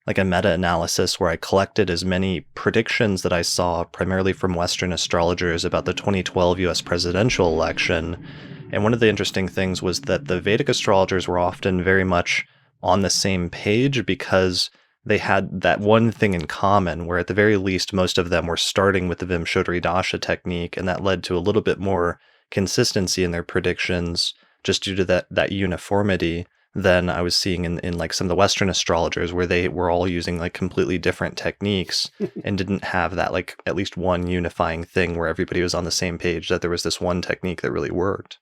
meta-analysis where I collected as many predictions that I saw primarily from Western astrologers about the 2012 US presidential election. And one of the interesting things was that the Vedic astrologers were often very much on the same page because they had that one thing in common, where at the very least, most of them were starting with the Vimshodri Dasha technique, and that led to a little bit more consistency in their predictions just due to that uniformity than I was seeing in like some of the Western astrologers, where they were all using like completely different techniques and didn't have that like at least one unifying thing where everybody was on the same page that there was this one technique that really worked.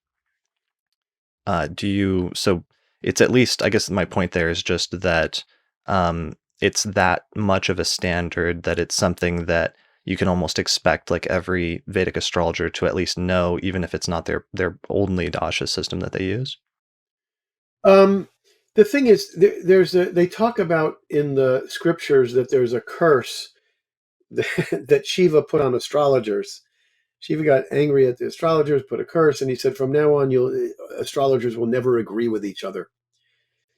So it's at least, I guess my point there is just that it's that much of a standard that it's something that you can almost expect like every Vedic astrologer to at least know, even if it's not their only dasha system that they use. Um, The thing is, they talk about in the scriptures that there's a curse that Shiva put on astrologers. Shiva got angry at the astrologers, put a curse, and he said, "From now on, astrologers will never agree with each other."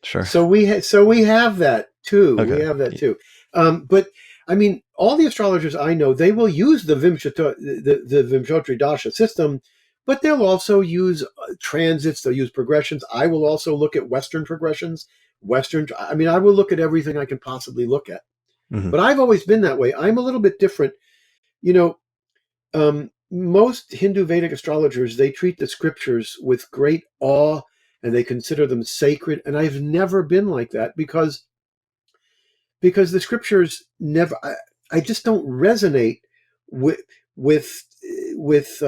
Sure. So we have that too. We Okay. have that too. But I mean, all the astrologers I know, they will use the Vimshotri Dasha system, but they'll also use transits. They'll use progressions. I will also look at Western progressions. I mean, I will look at everything I can possibly look at. Hmm. But I've always been that way. I'm a little bit different. You know, most Hindu Vedic astrologers, they treat the scriptures with great awe and they consider them sacred. And I've never been like that because the scriptures never, I just don't resonate with, with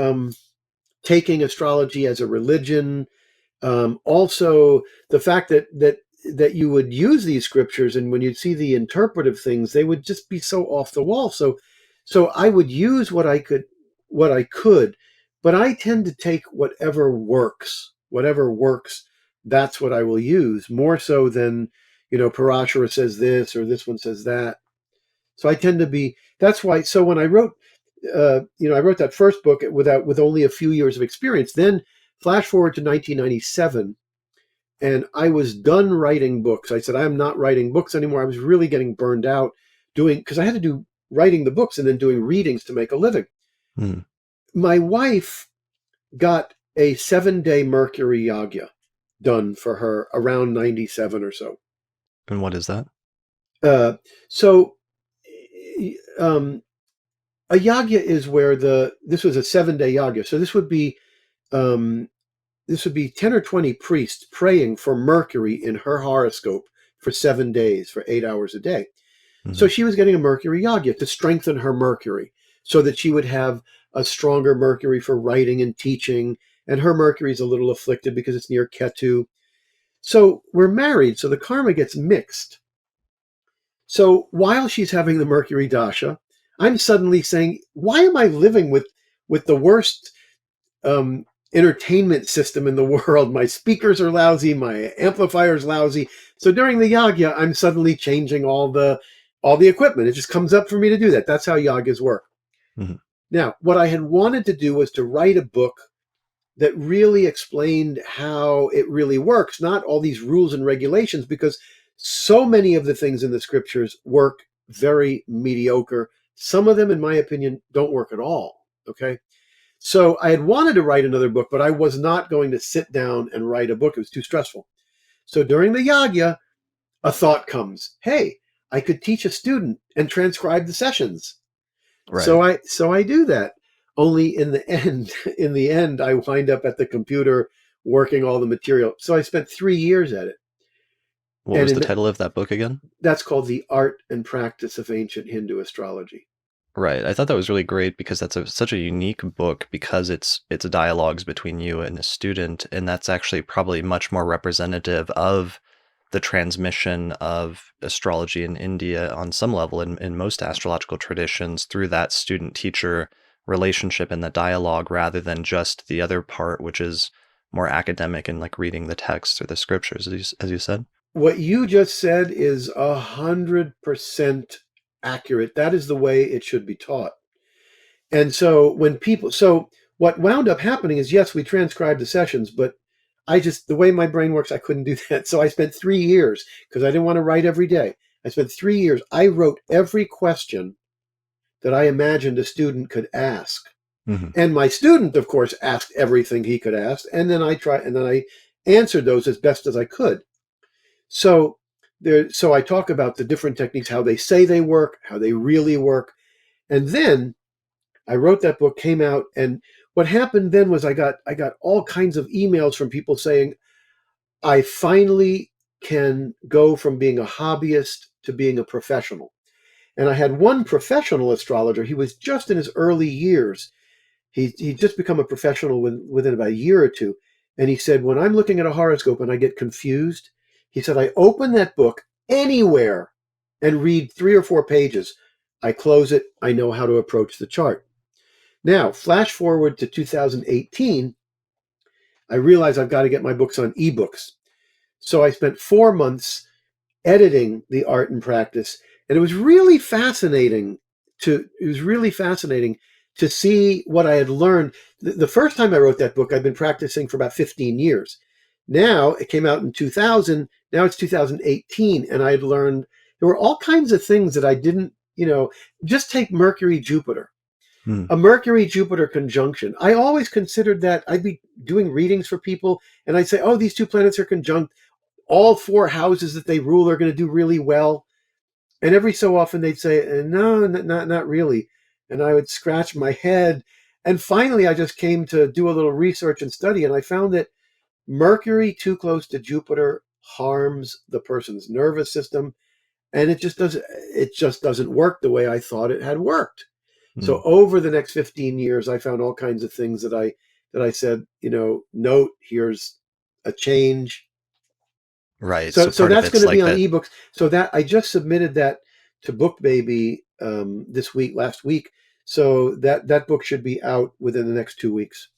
taking astrology as a religion. Also, the fact that you would use these scriptures, and when you'd see the interpretive things, they would just be so off the wall. So I would use what I could, but I tend to take whatever works. Whatever works, that's what I will use more so than Parashara says this or this one says that. So I tend to be. That's why. So when I wrote I wrote that first book with only a few years of experience. Then flash forward to 1997, and I was done writing books. I said, I'm not writing books anymore. I was really getting burned out because I had to do writing the books and then doing readings to make a living. Mm. My wife got a 7-day Mercury Yagya done for her around 97 or so. And what is that? So a yagya is where this was a 7-day yagya. So um, this would be 10 or 20 priests praying for Mercury in her horoscope for 7 days, for 8 hours a day. So Hmm. she was getting a Mercury yagya to strengthen her Mercury so that she would have a stronger Mercury for writing and teaching. And her Mercury is a little afflicted because it's near Ketu. So we're married, so the karma gets mixed. So while she's having the Mercury Dasha, I'm suddenly saying, why am I living with the worst entertainment system in the world? My speakers are lousy, my amplifier's lousy. So during the yagya, I'm suddenly changing all the equipment. It just comes up for me to do that. That's how yagyas work. Hmm. Now, what I had wanted to do was to write a book that really explained how it really works, not all these rules and regulations, because so many of the things in the scriptures work very mediocre. Some of them, in my opinion, don't work at all. Okay. So I had wanted to write another book, but I was not going to sit down and write a book. It was too stressful. So during the yagya, a thought comes, hey, I could teach a student and transcribe the sessions. Right. So I do that. Only in the end, I wind up at the computer working all the material. So I spent 3 years at it, What and was the title of that book again? that's called The Art and Practice of Ancient Hindu Astrology. Right. I thought that was really great because that's such a unique book because it's dialogues between you and a student, and that's actually probably much more representative of the transmission of astrology in India on some level in most astrological traditions through that student-teacher relationship and the dialogue rather than just the other part, which is more academic and like reading the text or the scriptures, as you said. What you just said is 100% accurate. That is the way it should be taught. And so what wound up happening is, yes, we transcribed the sessions, but the way my brain works, I couldn't do that. So I spent 3 years because I didn't want to write every day. I spent 3 years. I wrote every question that I imagined a student could ask. Hmm. And my student, of course, asked everything he could ask. And then I answered those as best as I could. So I talk about the different techniques, how they say they work, how they really work. And then I wrote that book, came out, and what happened then was I got all kinds of emails from people saying, I finally can go from being a hobbyist to being a professional. And I had one professional astrologer. He was just in his early years. He'd just become a professional within about a year or two. And he said, when I'm looking at a horoscope and I get confused, he said, I open that book anywhere and read 3 or 4 pages. I close it. I know how to approach the chart. Now, flash forward to 2018, I realize I've got to get my books on ebooks. So I spent 4 months editing the art and practice, and it was really fascinating to see what I had learned. The first time I wrote that book, I'd been practicing for about 15 years. Now it came out in 2000. Now it's 2018, and I had learned there were all kinds of things that I didn't, just take Mercury Jupiter. Hmm. A Mercury Jupiter conjunction. I always considered that I'd be doing readings for people, and I'd say, oh, these two planets are conjunct. All four houses that they rule are going to do really well. And every so often they'd say, no, not really. And I would scratch my head. And finally, I just came to do a little research and study. And I found that Mercury too close to Jupiter harms the person's nervous system. And it just doesn't work the way I thought it had worked. Hmm. So over the next 15 years, I found all kinds of things that I said, note, here's a change. Right. So So so part of that's going it's to be like on that. ebooks. So that I just submitted that to BookBaby last week. So that book should be out within the next 2 weeks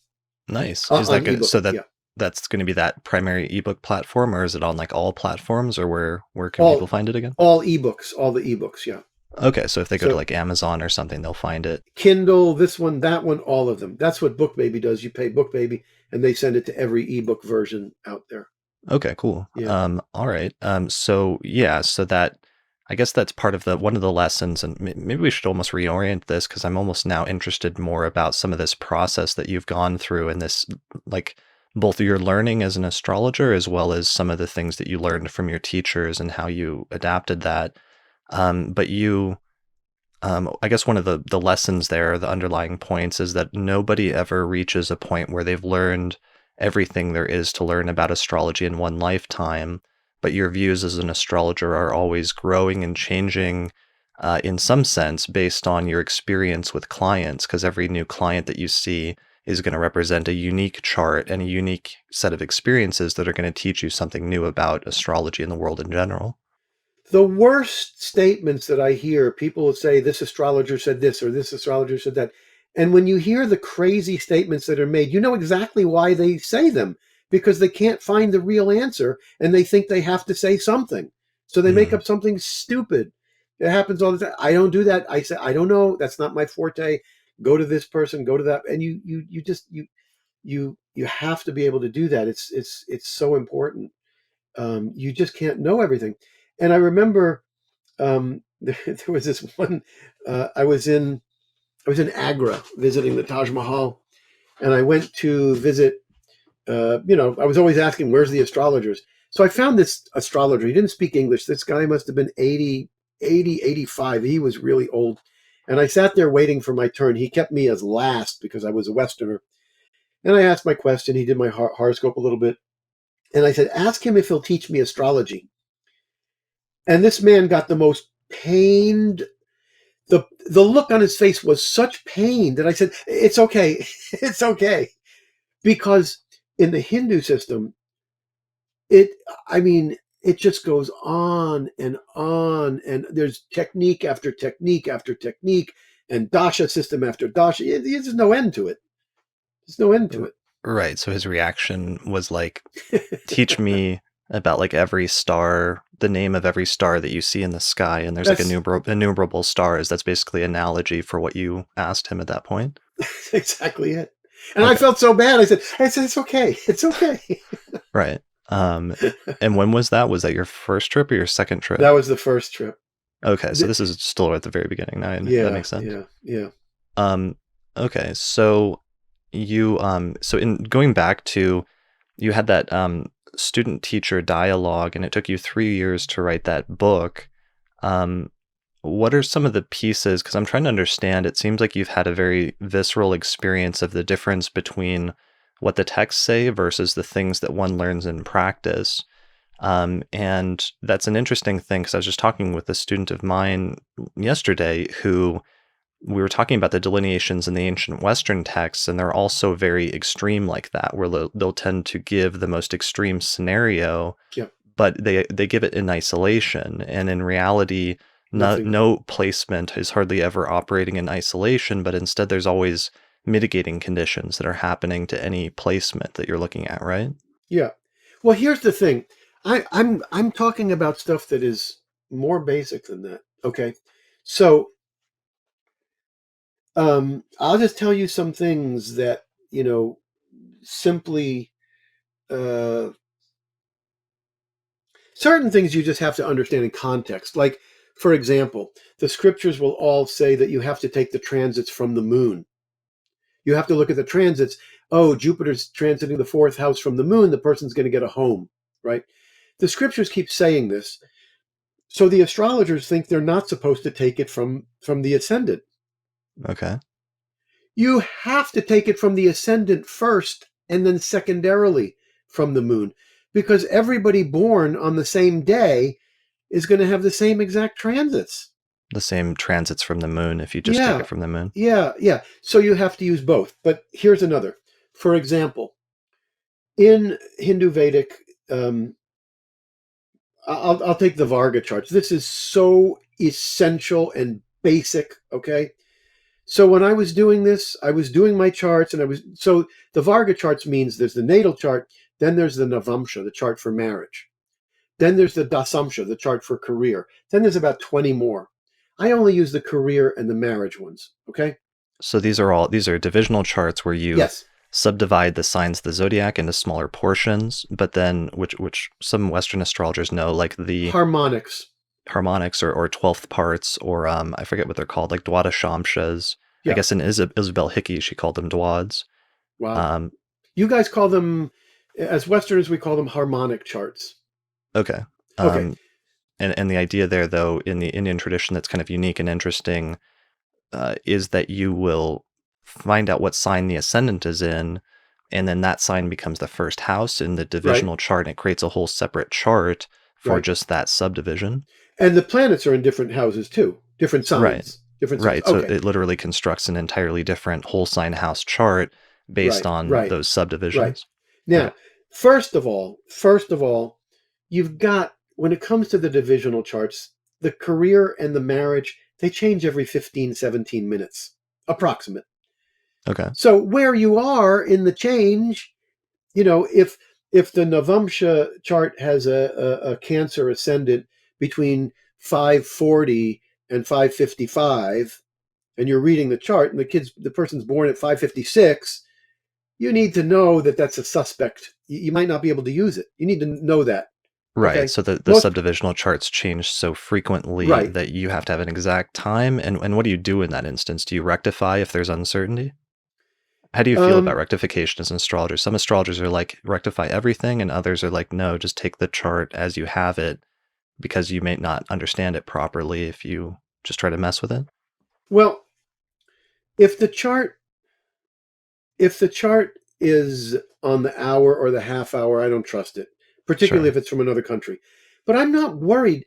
Nice. Is that on good? ebook. So Yeah, that's going to be that primary ebook platform, or is it on like all platforms, or where can people all find it again? all ebooks, all the ebooks. Yeah. Okay, so if they go to So like Amazon or something, they'll find it. Kindle, this one, that one, all of them. That's what BookBaby does. You pay BookBaby, and they send it to every ebook version out there. Okay, cool. Yeah. All right. So yeah, so that I guess that's part of the one of the lessons, and maybe we should almost reorient this because I'm almost now interested more about some of this process that you've gone through and this like both your learning as an astrologer as well as some of the things that you learned from your teachers and how you adapted that. But you I guess one of the lessons there, the underlying points, is that nobody ever reaches a point where they've learned everything there is to learn about astrology in one lifetime. But your views as an astrologer are always growing and changing, in some sense, based on your experience with clients, because every new client that you see is going to represent a unique chart and a unique set of experiences that are going to teach you something new about astrology and the world in general. The worst statements that I hear, people will say, this astrologer said this or this astrologer said that. And when you hear the crazy statements that are made, you know exactly why they say them, because they can't find the real answer and they think they have to say something. So they make Hmm. up something stupid. It happens all the time. I don't do that. I say, I don't know. That's not my forte. Go to this person, go to that. And you have to be able to do that. It's so important. You just can't know everything. And I remember there was this one. I was in Agra visiting the Taj Mahal, and I went to visit. I was always asking, "Where's the astrologers?" So I found this astrologer. He didn't speak English. This guy must have been 80, 80, 85. He was really old. And I sat there waiting for my turn. He kept me as last because I was a Westerner. And I asked my question. He did my horoscope a little bit. And I said, ask him if he'll teach me astrology. And this man got the most pained. The look on his face was such pain that I said, it's okay. It's okay. Because in the Hindu system, it, I mean, it just goes on, and there's technique after technique after technique, and Dasha system after Dasha. There's no end to it. There's no end to R- it. Right. So his reaction was like, teach me about like every star, the name of every star that you see in the sky, and there's like That's innumerable stars. That's basically analogy for what you asked him at that point. exactly it. And I Okay, felt so bad. I said, it's okay. It's okay. right. Um, and when was that? Was that your first trip or your second trip? That was the first trip. Okay, so this is still at the very beginning. Now that Yeah, makes sense. yeah, yeah. Um, okay, so so in going back to you had that student teacher dialogue, and it took you 3 years to write that book. Um, what are some of the pieces? Because I'm trying to understand. It seems like you've had a very visceral experience of the difference between what the texts say versus the things that one learns in practice. And that's an interesting thing because I was just talking with a student of mine yesterday who we were talking about the delineations in the ancient Western texts, and they're also very extreme like that, where they'll tend to give the most extreme scenario, Yeah. but they give it in isolation. And in reality, Nothing. no placement is hardly ever operating in isolation, but instead there's always mitigating conditions that are happening to any placement that you're looking at, right? Yeah. Well, here's the thing. I'm talking about stuff that is more basic than that. Okay, so I'll just tell you some things that simply uh, certain things you just have to understand in context. Like, for example, the scriptures will all say that you have to take the transits from the moon. You have to look at the transits. Oh, Jupiter's transiting the fourth house from the moon. The person's going to get a home, right? The scriptures keep saying this. So the astrologers think they're not supposed to take it from the ascendant. Okay. You have to take it from the ascendant first and then secondarily from the moon, because everybody born on the same day is going to have the same exact transits. The same transits from the moon if you just take Yeah, it from the moon. yeah. So you have to use both. But here's another. For example, in Hindu Vedic, I'll take the Varga charts. This is so essential and basic. Okay. So when I was doing this, I was doing my charts, and so the Varga charts means there's the natal chart, then there's the Navamsa, the chart for marriage. Then there's the Dasamsha, the chart for career. Then there's about 20 more. I only use the career and the marriage ones. Okay. So these are divisional charts where you Yes. subdivide the signs of the zodiac into smaller portions, but then which some Western astrologers know, like the Harmonics. harmonics or 12th parts, or I forget what they're called, like Dwadashamshas. I Yeah. guess in Isabel Hickey, she called them Dwads. Wow. You guys call them, as Westerners, we call them harmonic charts. Okay. Okay. And the idea there, though, in the Indian tradition that's kind of unique and interesting, is that you will find out what sign the ascendant is in, and then that sign becomes the first house in the divisional chart, and it creates a whole separate chart for just that subdivision. And the planets are in different houses too, different signs. Right. Different right. signs. So it literally constructs an entirely different whole sign house chart based on those subdivisions. Right. Now, first of all, you've got, when it comes to the divisional charts, the career and the marriage, they change every 15, 17 minutes, approximate. Okay. So where you are in the change, if the Navamsa chart has a Cancer ascendant between 540 and 555, and you're reading the chart, and the person's born at 556, you need to know that that's a suspect. You might not be able to use it. You need to know that. Right. Okay? So the subdivisional charts change so frequently that you have to have an exact time. And what do you do in that instance? Do you rectify if there's uncertainty? How do you feel about rectification as an astrologer? Some astrologers are like, rectify everything, and others are like, no, just take the chart as you have it, because you may not understand it properly if you just try to mess with it. Well, if the chart is on the hour or the half hour, I don't trust it, particularly if it's from another country. But I'm not worried.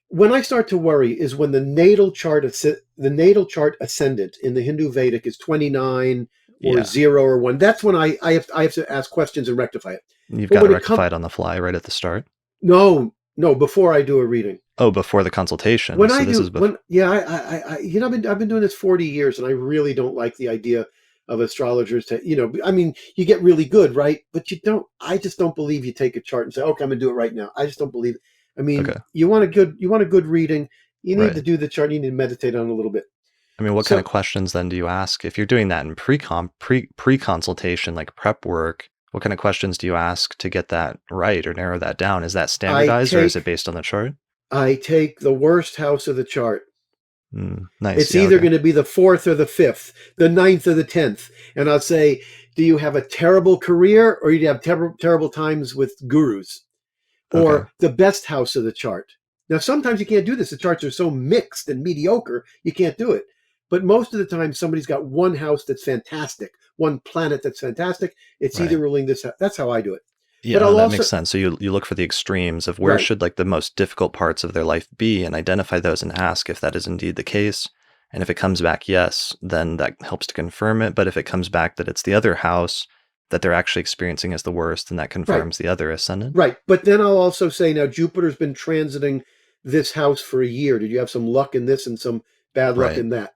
When I start to worry is when the natal chart ascendant in the Hindu Vedic is 29 or 0 or 1. That's when I have to ask questions and rectify it. You've got to rectify it on the fly right at the start? No, before I do a reading. Oh, before the consultation. When I've been doing this 40 years, and I really don't like the idea of astrologers to, you get really good, right? But I just don't believe you take a chart and say, okay, I'm gonna do it right now. I just don't believe it. I mean, you want a good reading, you need to do the chart, you need to meditate on it a little bit. I mean, what kind of questions then do you ask? If you're doing that in pre-consultation, like prep work, what kind of questions do you ask to get that right or narrow that down? Is that standardized or is it based on the chart? I take the worst house of the chart. Nice. It's either going to be the 4th or the 5th, the 9th or the 10th. And I'll say, do you have a terrible career, or do you have terrible times with gurus? Or the best house of the chart. Now, sometimes you can't do this. The charts are so mixed and mediocre, you can't do it. But most of the time, somebody's got one house that's fantastic, one planet that's fantastic. It's either ruling this. That's how I do it. Yeah, that makes sense. So you look for the extremes of where should like the most difficult parts of their life be, and identify those and ask if that is indeed the case. And if it comes back yes, then that helps to confirm it. But if it comes back that it's the other house that they're actually experiencing as the worst, then that confirms the other ascendant. Right. But then I'll also say, now Jupiter's been transiting this house for a year. Did you have some luck in this and some bad luck in that?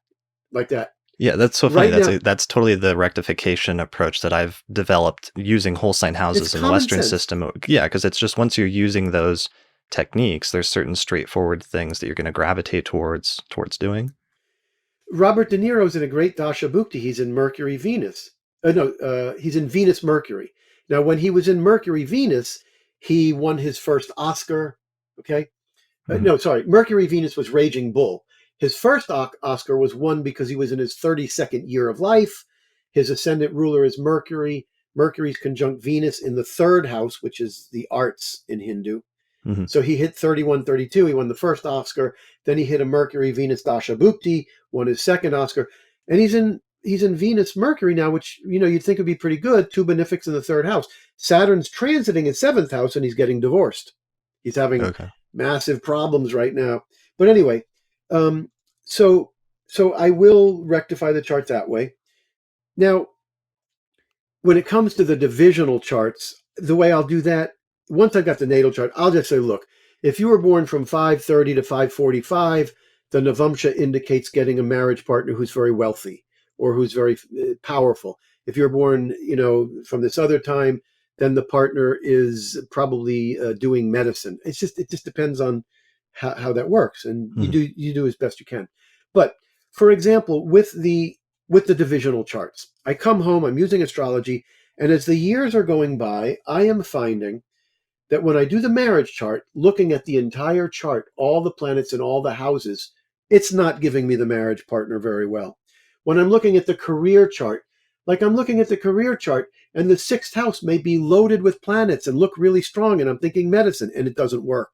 Like that. Yeah, that's so funny. Right now, That's totally the rectification approach that I've developed using whole sign it's houses in the common Western sense. system. Yeah, because it's just once you're using those techniques, there's certain straightforward things that you're going to gravitate towards doing. Robert De Niro's in a great Dasha Bhukti. He's in Mercury Venus. No, he's in Venus Mercury. Now, when he was in Mercury Venus, he won his first Oscar. Okay. Mhm. No, sorry. Mercury Venus was Raging Bull. His first Oscar was won because he was in his 32nd year of life. His ascendant ruler is Mercury. Mercury's conjunct Venus in the third house, which is the arts in Hindu. Mhm. So he hit 31, 32. He won the first Oscar. Then he hit a Mercury Venus Dasha Bhukti, won his second Oscar. And he's in Venus Mercury now, which you'd think would be pretty good. Two benefics in the third house. Saturn's transiting in seventh house, and he's getting divorced. He's having Okay. massive problems right now. But anyway, um, so I will rectify the chart that way. Now, when it comes to the divisional charts, the way I'll do that, once I've got the natal chart, I'll just say, look, if you were born from 530 to 545, the Navamsa indicates getting a marriage partner who's very wealthy or who's very powerful. If you're born, from this other time, then the partner is probably doing medicine. It just depends on how that works, and Mhm. you do as best you can. But for example, with the divisional charts, I come home, I'm using astrology, and as the years are going by, I am finding that when I do the marriage chart, looking at the entire chart, all the planets and all the houses, it's not giving me the marriage partner very well. When I'm looking at the career chart, like I'm looking at the career chart, and the sixth house may be loaded with planets and look really strong, and I'm thinking medicine, and it doesn't work.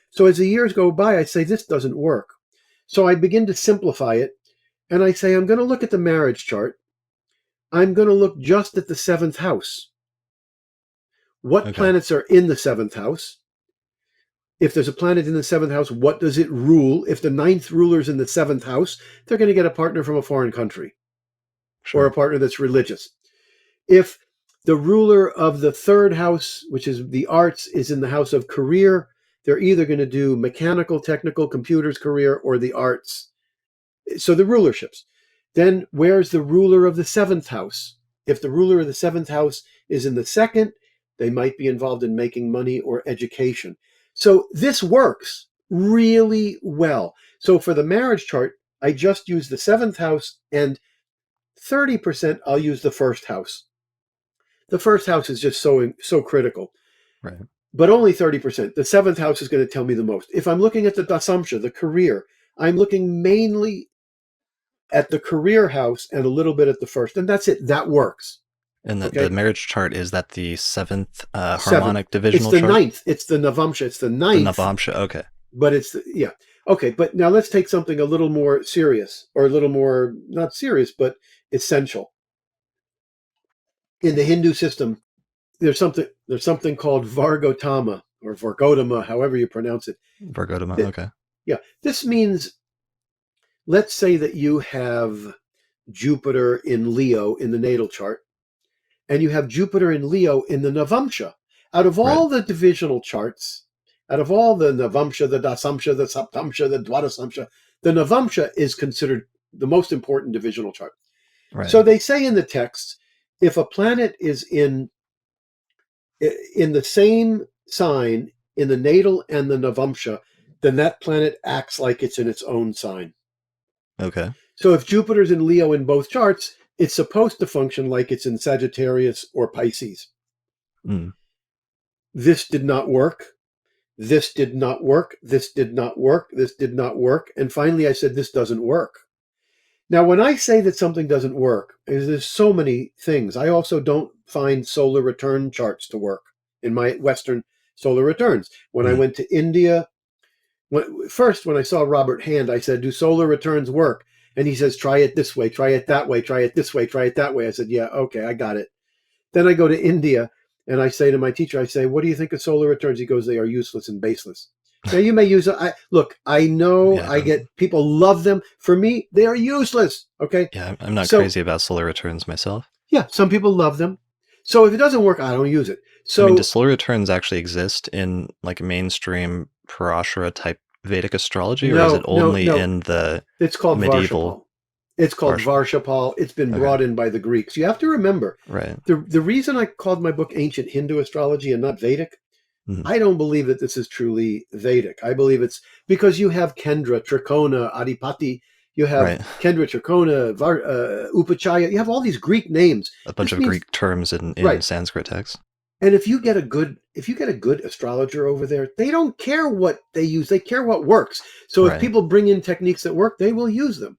So as the years go by, I say, this doesn't work. So I begin to simplify it, and I say, I'm going to look at the marriage chart. I'm going to look just at the seventh house. What Okay. planets are in the seventh house? If there's a planet in the seventh house, what does it rule? If the ninth ruler is in the seventh house, they're going to get a partner from a foreign country or a Sure. partner that's religious. If the ruler of the third house, which is the arts, is in the house of career, they're either going to do mechanical, technical, computers career or the arts. So the rulerships. Then where's the ruler of the seventh house? If the ruler of the seventh house is in the second, they might be involved in making money or education. So this works really well. So for the marriage chart, I just use the seventh house, and 30% I'll use the first house. The first house is just so critical, Right. but only 30%. The seventh house is going to tell me the most. If I'm looking at the dasamsha, the career, I'm looking mainly at the career house and a little bit at the first, and that's it. That works. And the Okay. marriage chart, is that the seventh Seventh. harmonic It's divisional the chart? ninth. It's the Navamsha. It's the The ninth, Navamsa. Okay. but yeah. Okay, but now let's take something a little more serious, or a little more, not serious, but essential. In the Hindu system, there's something called Vargotama or Vargotama, however you pronounce it. Vargotama. Th- Okay. Yeah, this means, let's say that you have Jupiter in Leo in the natal chart, and you have Jupiter in Leo in the Navamsha. Out of Right. all the divisional charts, out of all the Navamsha, the Dasamsha, the Saptamsha, the Dwadasamsha, the Navamsha is considered the most important divisional chart. Right. So they say in the text, if a planet is in the same sign in the natal and the Navamsha, then that planet acts like it's in its own sign. Okay. So if Jupiter's in Leo in both charts, it's supposed to function like it's in Sagittarius or Pisces. Mm. This did not work. This did not work. This did not work. This did not work. And finally, I said, this doesn't work. Now, when I say that something doesn't work, there's so many things. I also don't find solar return charts to work in my Western solar returns. When I Mm. went to India, when I saw Robert Hand, I said, do solar returns work? And he says, try it this way, try it that way, try it this way, try it that way. I said, yeah, okay, I got it. Then I go to India and I say to my teacher, I say, what do you think of solar returns? He goes, they are useless and baseless. Now you may use it. Look, I know Yeah. I get people love them. For me, they are useless. Okay. Yeah. I'm not So crazy about solar returns myself. yeah, some people love them. So if it doesn't work, I don't use it. I mean, do So solar returns actually exist in like mainstream Parashara type Vedic astrology, or is it no, only no. in the It's called medieval? Varshapal. It's called Varshapal. Varshapal. It's been Okay. brought in by the Greeks. You have to remember, Right. the reason I called my book Ancient Hindu Astrology and not Vedic, Mhm. I don't believe that this is truly Vedic. I believe it's because you have Kendra, Trikona, Adipati, you have Right. Kendra, Trikona, Upachaya, you have all these Greek names. A bunch This of means, Greek terms in right. Sanskrit text. And if you get a good astrologer over there, they don't care what they use. They care what works. So if Right. people bring in techniques that work, they will use them.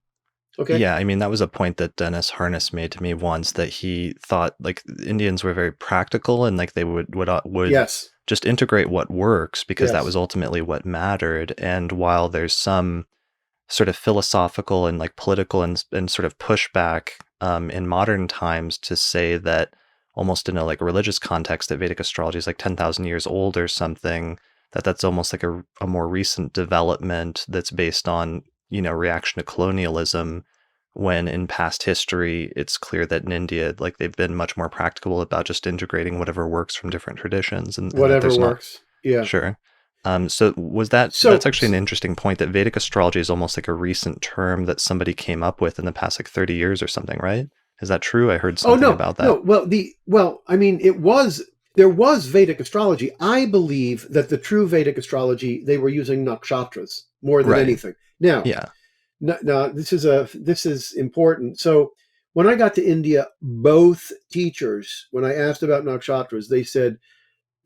Okay? Yeah, I mean, that was a point that Dennis Harness made to me once, that he thought like Indians were very practical, and like they would Yes. just integrate what works because that was Yes. ultimately what mattered. And while there's some sort of philosophical and like political and sort of pushback in modern times to say that almost in a like religious context that Vedic astrology is like 10,000 years old or something, that's almost like a more recent development that's based on, reaction to colonialism, when in past history it's clear that in India, like they've been much more practical about just integrating whatever works from different traditions, and that Whatever there's not. works. Yeah. Sure. So that's So, actually an interesting point, that Vedic astrology is almost like a recent term that somebody came up with in the past like 30 years or something, right? Is that true? I heard oh something no, about no. that. Well, I mean, there was Vedic astrology. I believe that the true Vedic astrology, they were using nakshatras more than Right. anything. Now, Yeah. now this is important. So when I got to India, both teachers, when I asked about nakshatras, they said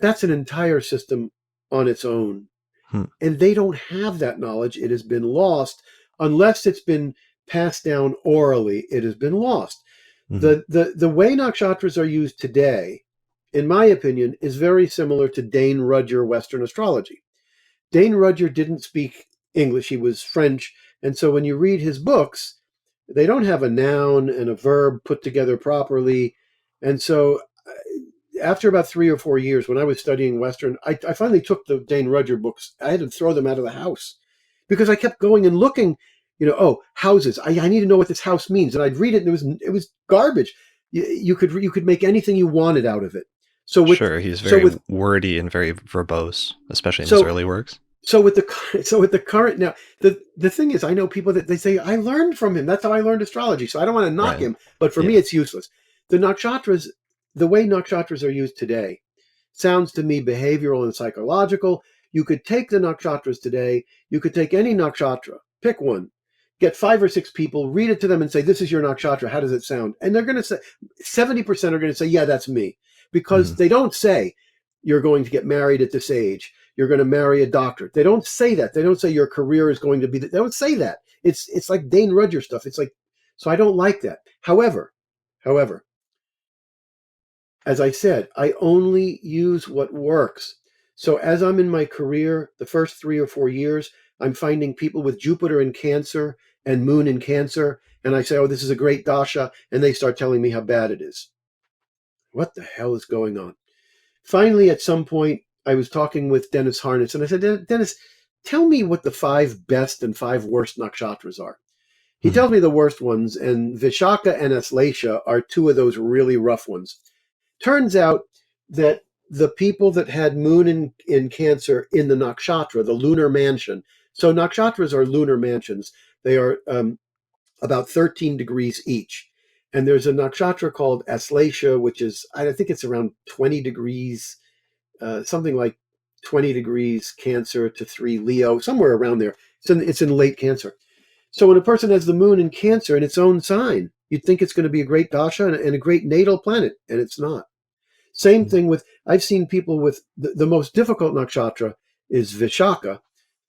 that's an entire system on its own. Hmm. And they don't have that knowledge. It has been lost unless it's been passed down orally. It has been lost. Hmm. The way nakshatras are used today, in my opinion, is very similar to Dane Rudger Western astrology. Dane Rudger didn't speak English, he was French, and so when you read his books, they don't have a noun and a verb put together properly. And so after about 3 or 4 years, when I was studying Western, I finally took the Dane Rudger books. I had to throw them out of the house because I kept going and looking. Oh, houses. I need to know what this house means, and I'd read it, and it was garbage. You could make anything you wanted out of it. So with Sure. He's so very with wordy and very verbose, especially in his so early works. so with the current now, the thing is, I know people that they say I learned from him. That's how I learned astrology. So I don't want to knock Right. him, but for me, Yeah. it's useless. The nakshatras, the way nakshatras are used today, sounds to me behavioral and psychological. You could take the nakshatras today. You could take any nakshatra, pick one, get 5 or 6 people, read it to them, and say, "This is your nakshatra. How does it sound?" And they're going to say 70% are going to say, "Yeah, that's me," Hmm. because they don't say you're going to get married at this age. You're going to marry a doctor. They don't say that. They don't say your career is going to be. They don't say that. It's like Dane Rudger stuff. It's like, so I don't like that. However, as I said, I only use what works. So as I'm in my career, the first 3 or 4 years, I'm finding people with Jupiter in Cancer and Moon in Cancer, and I say, "Oh, this is a great dasha," and they start telling me how bad it is. What the hell is going on? Finally, at some point, I was talking with Dennis Harness, and I said, "Dennis, tell me what the 5 best and 5 worst nakshatras are." He Hmm. tells me the worst ones, and Vishaka and Aslesha are two of those really rough ones. Turns out that the people that had Moon in Cancer in the nakshatra, the lunar mansion, so nakshatras are lunar mansions. They are about 13 degrees each. And there's a nakshatra called Aslesha, which is, I think it's around 20 degrees, something like 20 degrees Cancer to 3 Leo, somewhere around there. It's in late Cancer. So when a person has the moon in Cancer in its own sign, you'd think it's going to be a great dasha and a great natal planet, and it's not. Same Hmm. thing with, I've seen people with the most difficult nakshatra is Vishaka.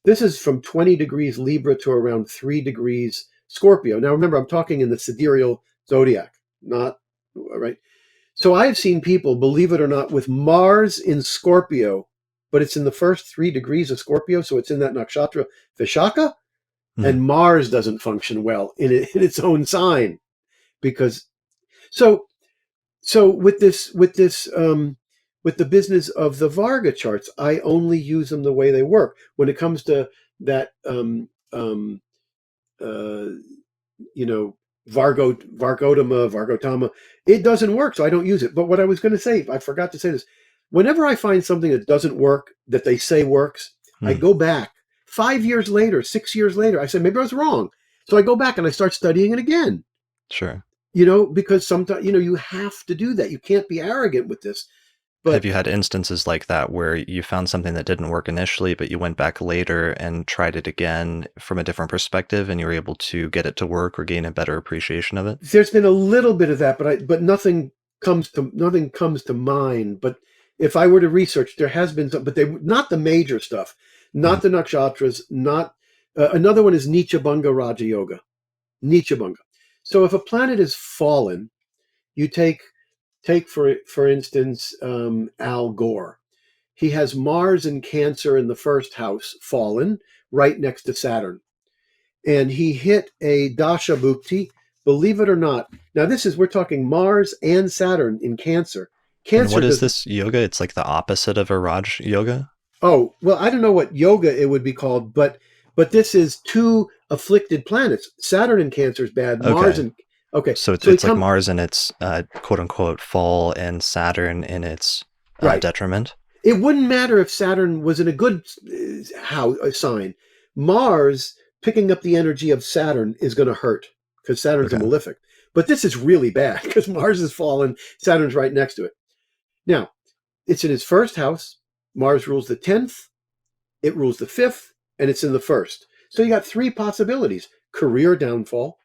This is from 20 degrees Libra to around 3 degrees Scorpio. Now remember, I'm talking in the sidereal zodiac, not, right? So I've seen people, believe it or not, with Mars in Scorpio, but it's in the first 3 degrees of Scorpio, so it's in that nakshatra Vishaka, Hmm. and Mars doesn't function well in its own sign because so with the business of the Varga charts, I only use them the way they work. When it comes to that, uh, you know, Vargotama, it doesn't work, so I don't use it. But what I was going to say, I forgot to say this. Whenever I find something that doesn't work, that they say works, I Hmm. go back 5 years later, 6 years later. I say maybe I was wrong. So I go back and I start studying it again, Sure. because sometimes, you have to do that. You can't be arrogant with this. Have But you had instances like that where you found something that didn't work initially, but you went back later and tried it again from a different perspective and you were able to get it to work or gain a better appreciation of it? there's been a little bit of that, but nothing comes to mind. But if I were to research, there has been some, but they not the major stuff, Mhm. not the nakshatras, not another one is Nichabanga Raja Yoga. Nichabanga. So if a planet is fallen, you take for instance Al Gore. He has Mars in Cancer in the first house, fallen, right next to Saturn. And he hit a Dasha Bhukti, believe it or not. Now, we're talking Mars and Saturn in Cancer. And Cancer what is does, this yoga? It's like the opposite of a Raj yoga? oh, well, I don't know what yoga it would be called, but this is two afflicted planets. Saturn in Cancer is bad, Mars Okay. and, okay, So so he it's like come, Mars in its quote unquote fall and Saturn in its right. detriment. It wouldn't matter if Saturn was in a good sign. Mars picking up the energy of Saturn is going to hurt because Saturn's a Okay. malefic. But this is really bad because Mars is fallen, Saturn's right next to it. Now, it's in its first house. Mars rules the 10th, it rules the 5th, and it's in the first. So you got three possibilities: career downfall,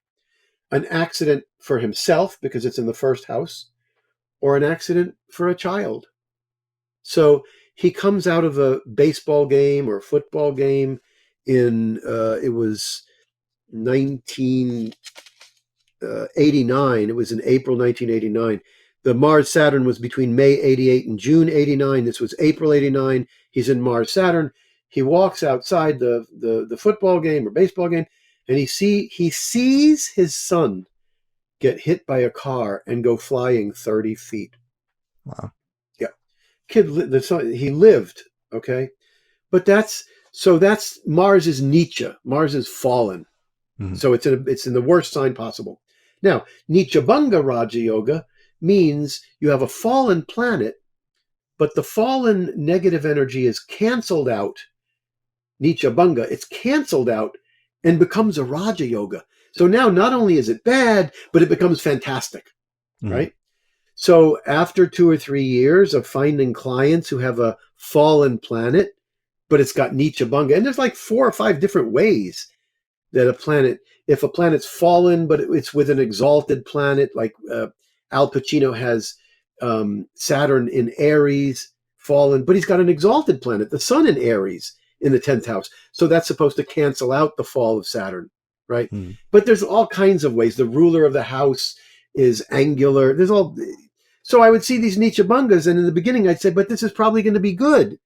an accident for himself because it's in the first house, or an accident for a child. So he comes out of a baseball game or a football game in it was 1989. It was in April 1989. The Mars Saturn was between May 88 and June 89. This was April 89. He's in Mars Saturn. He walks outside the football game or baseball game, and he sees his son get hit by a car and go flying 30 feet. Wow. Yeah, the son, he lived. Okay, but that's Mars is Nietzsche. Mars is fallen. Mhm. So it's in the worst sign possible. Now, Nichabanga Raja Yoga means you have a fallen planet, but the fallen negative energy is canceled out. Nichabanga, it's canceled out and becomes a Raja Yoga. So now not only is it bad, but it becomes fantastic, Mhm. right? So after 2 or 3 years of finding clients who have a fallen planet, but it's got Nichabanga, and there's like 4 or 5 different ways that if a planet's fallen, but it's with an exalted planet, like Al Pacino has Saturn in Aries, fallen, but he's got an exalted planet, the sun in Aries in the 10th house. So that's supposed to cancel out the fall of Saturn, right? Mhm. But there's all kinds of ways. The ruler of the house is angular. So I would see these Nichabungas, and in the beginning I'd say, but this is probably going to be good.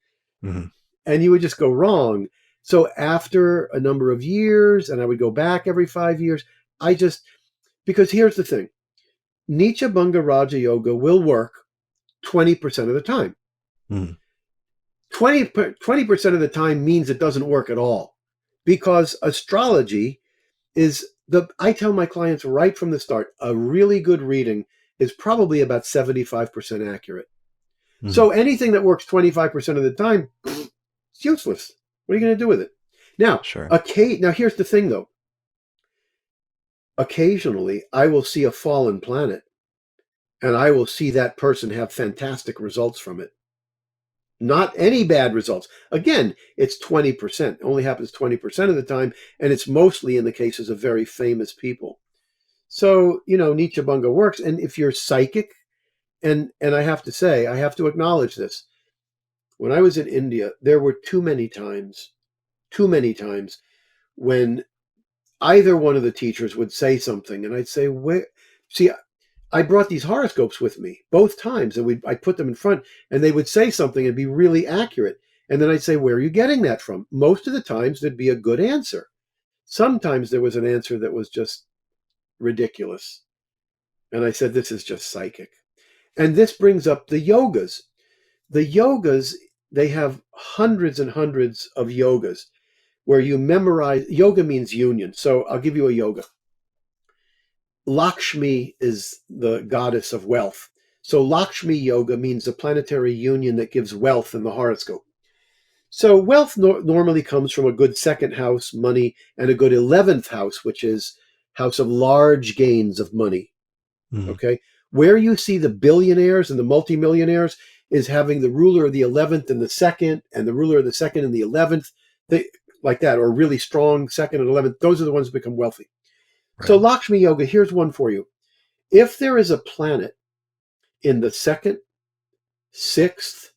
Mhm. And you would just go wrong. So after a number of years, and I would go back every 5 years, because here's the thing: Nichabanga Raja Yoga will work 20% of the time. Mhm. 20% of the time means it doesn't work at all, because astrology I tell my clients right from the start, a really good reading is probably about 75% accurate. Mhm. So anything that works 25% of the time, it's useless. What are you going to do with it? Now, Sure. now here's the thing though. Occasionally, I will see a fallen planet and I will see that person have fantastic results from it. Not any bad results. Again, it's 20%. It only happens 20% of the time, and it's mostly in the cases of very famous people. So, Nichabanga works. And if you're psychic, and I have to say, I have to acknowledge this. When I was in India, there were too many times when either one of the teachers would say something, and I'd say, "Where?" See, I brought these horoscopes with me both times, and I put them in front, and they would say something and be really accurate, and then I'd say, "Where are you getting that from?" Most of the times, there'd be a good answer. Sometimes there was an answer that was just ridiculous, and I said, "This is just psychic." And this brings up the yogas. The yogas, they have hundreds and hundreds of yogas where you memorize. Yoga means union. So I'll give you a yoga. Lakshmi is the goddess of wealth. So Lakshmi yoga means a planetary union that gives wealth in the horoscope. So wealth normally comes from a good second house, money, and a good 11th house, which is house of large gains of money. Mhm. Okay. Where you see the billionaires and the multimillionaires is having the ruler of the 11th and the second, and the ruler of the second and the 11th, they, like that, or really strong second and 11th. Those are the ones who become wealthy. So Right. Lakshmi Yoga, here's one for you. If there is a planet in the second, sixth,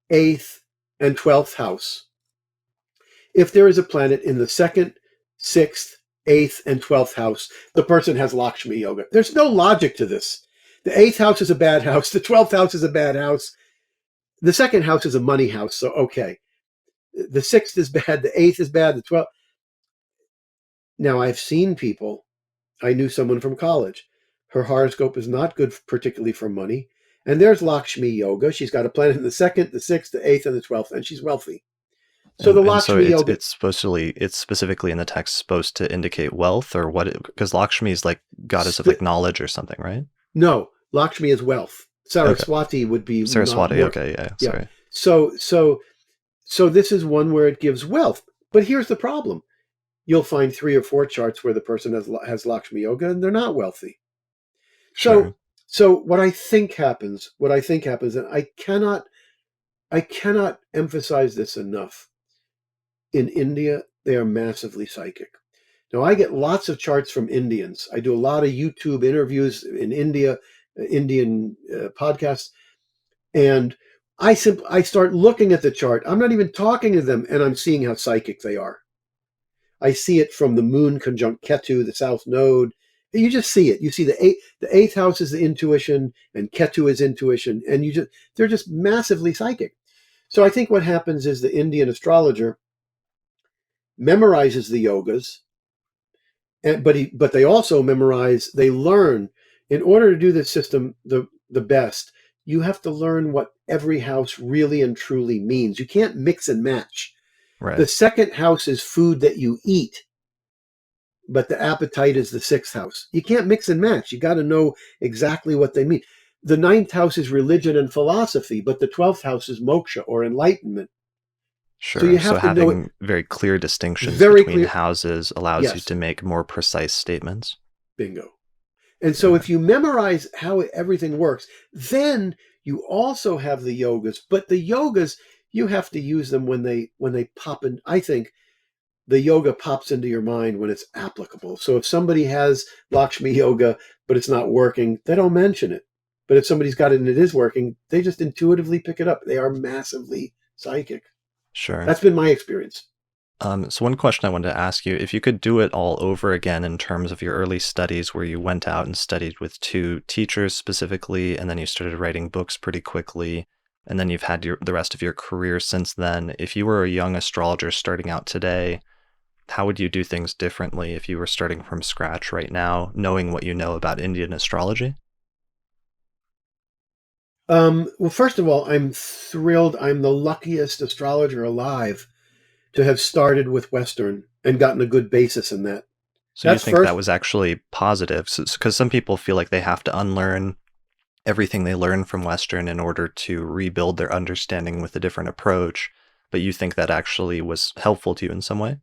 eighth, and 12th house, if there is a planet in the second, sixth, eighth, and 12th house, the person has Lakshmi Yoga. There's no logic to this. The eighth house is a bad house. The 12th house is a bad house. The second house is a money house. So, okay. The sixth is bad. The eighth is bad. The 12th. Now, I've seen people. I knew someone from college. Her horoscope is not good, particularly for money. And there's Lakshmi Yoga. She's got a planet in the second, the sixth, the eighth, and the 12th, and she's wealthy. So the And so Lakshmi it's Yoga. it's specifically in the text supposed to indicate wealth or what? Because Lakshmi is like goddess of Split, like knowledge or something, right? no, Lakshmi is wealth. Okay. Saraswati would be not Saraswati. more. Okay. Yeah. Yeah. Sorry. So this is one where it gives wealth. But here's the problem. You'll find 3 or 4 charts where the person has Lakshmi Yoga and they're not wealthy. So Sure. so what I think happens, and I cannot emphasize this enough. In India, they are massively psychic. Now, I get lots of charts from Indians. I do a lot of YouTube interviews in India, Indian podcasts, and I start looking at the chart. I'm not even talking to them, and I'm seeing how psychic they are. I see it from the moon conjunct Ketu, the south node. You just see it. You see the eighth house is the intuition, and Ketu is intuition, and they're just massively psychic. So I think what happens is the Indian astrologer memorizes the yogas, but they also they learn. In order to do this system the best, you have to learn what every house really and truly means. You can't mix and match. Right. The second house is food that you eat, but the appetite is the sixth house. You can't mix and match. You got to know exactly what they mean. The ninth house is religion and philosophy, but the 12th house is moksha or enlightenment. So you Sure. So have to know it having very clear distinctions very between clear. houses allows you Yes, to make more precise statements. bingo. And so Okay. if you memorize how everything works, then you also have the yogas. But the yogas, you have to use them when they pop in. I think the yoga pops into your mind when it's applicable. So if somebody has Lakshmi yoga, but it's not working, they don't mention it. But if somebody's got it and it is working, they just intuitively pick it up. They are massively psychic. Sure. That's been my experience. So one question I wanted to ask you, if you could do it all over again in terms of your early studies where you went out and studied with 2 teachers specifically, and then you started writing books pretty quickly, and then you've had the rest of your career since then, if you were a young astrologer starting out today, how would you do things differently if you were starting from scratch right now, knowing what you know about Indian astrology? Well, first of all, I'm thrilled. I'm the luckiest astrologer alive to have started with Western and gotten a good basis in that. So you That's think that first. was actually positive? Because some people feel like they have to unlearn everything they learn from Western in order to rebuild their understanding with a different approach. But you think that actually was helpful to you in some way?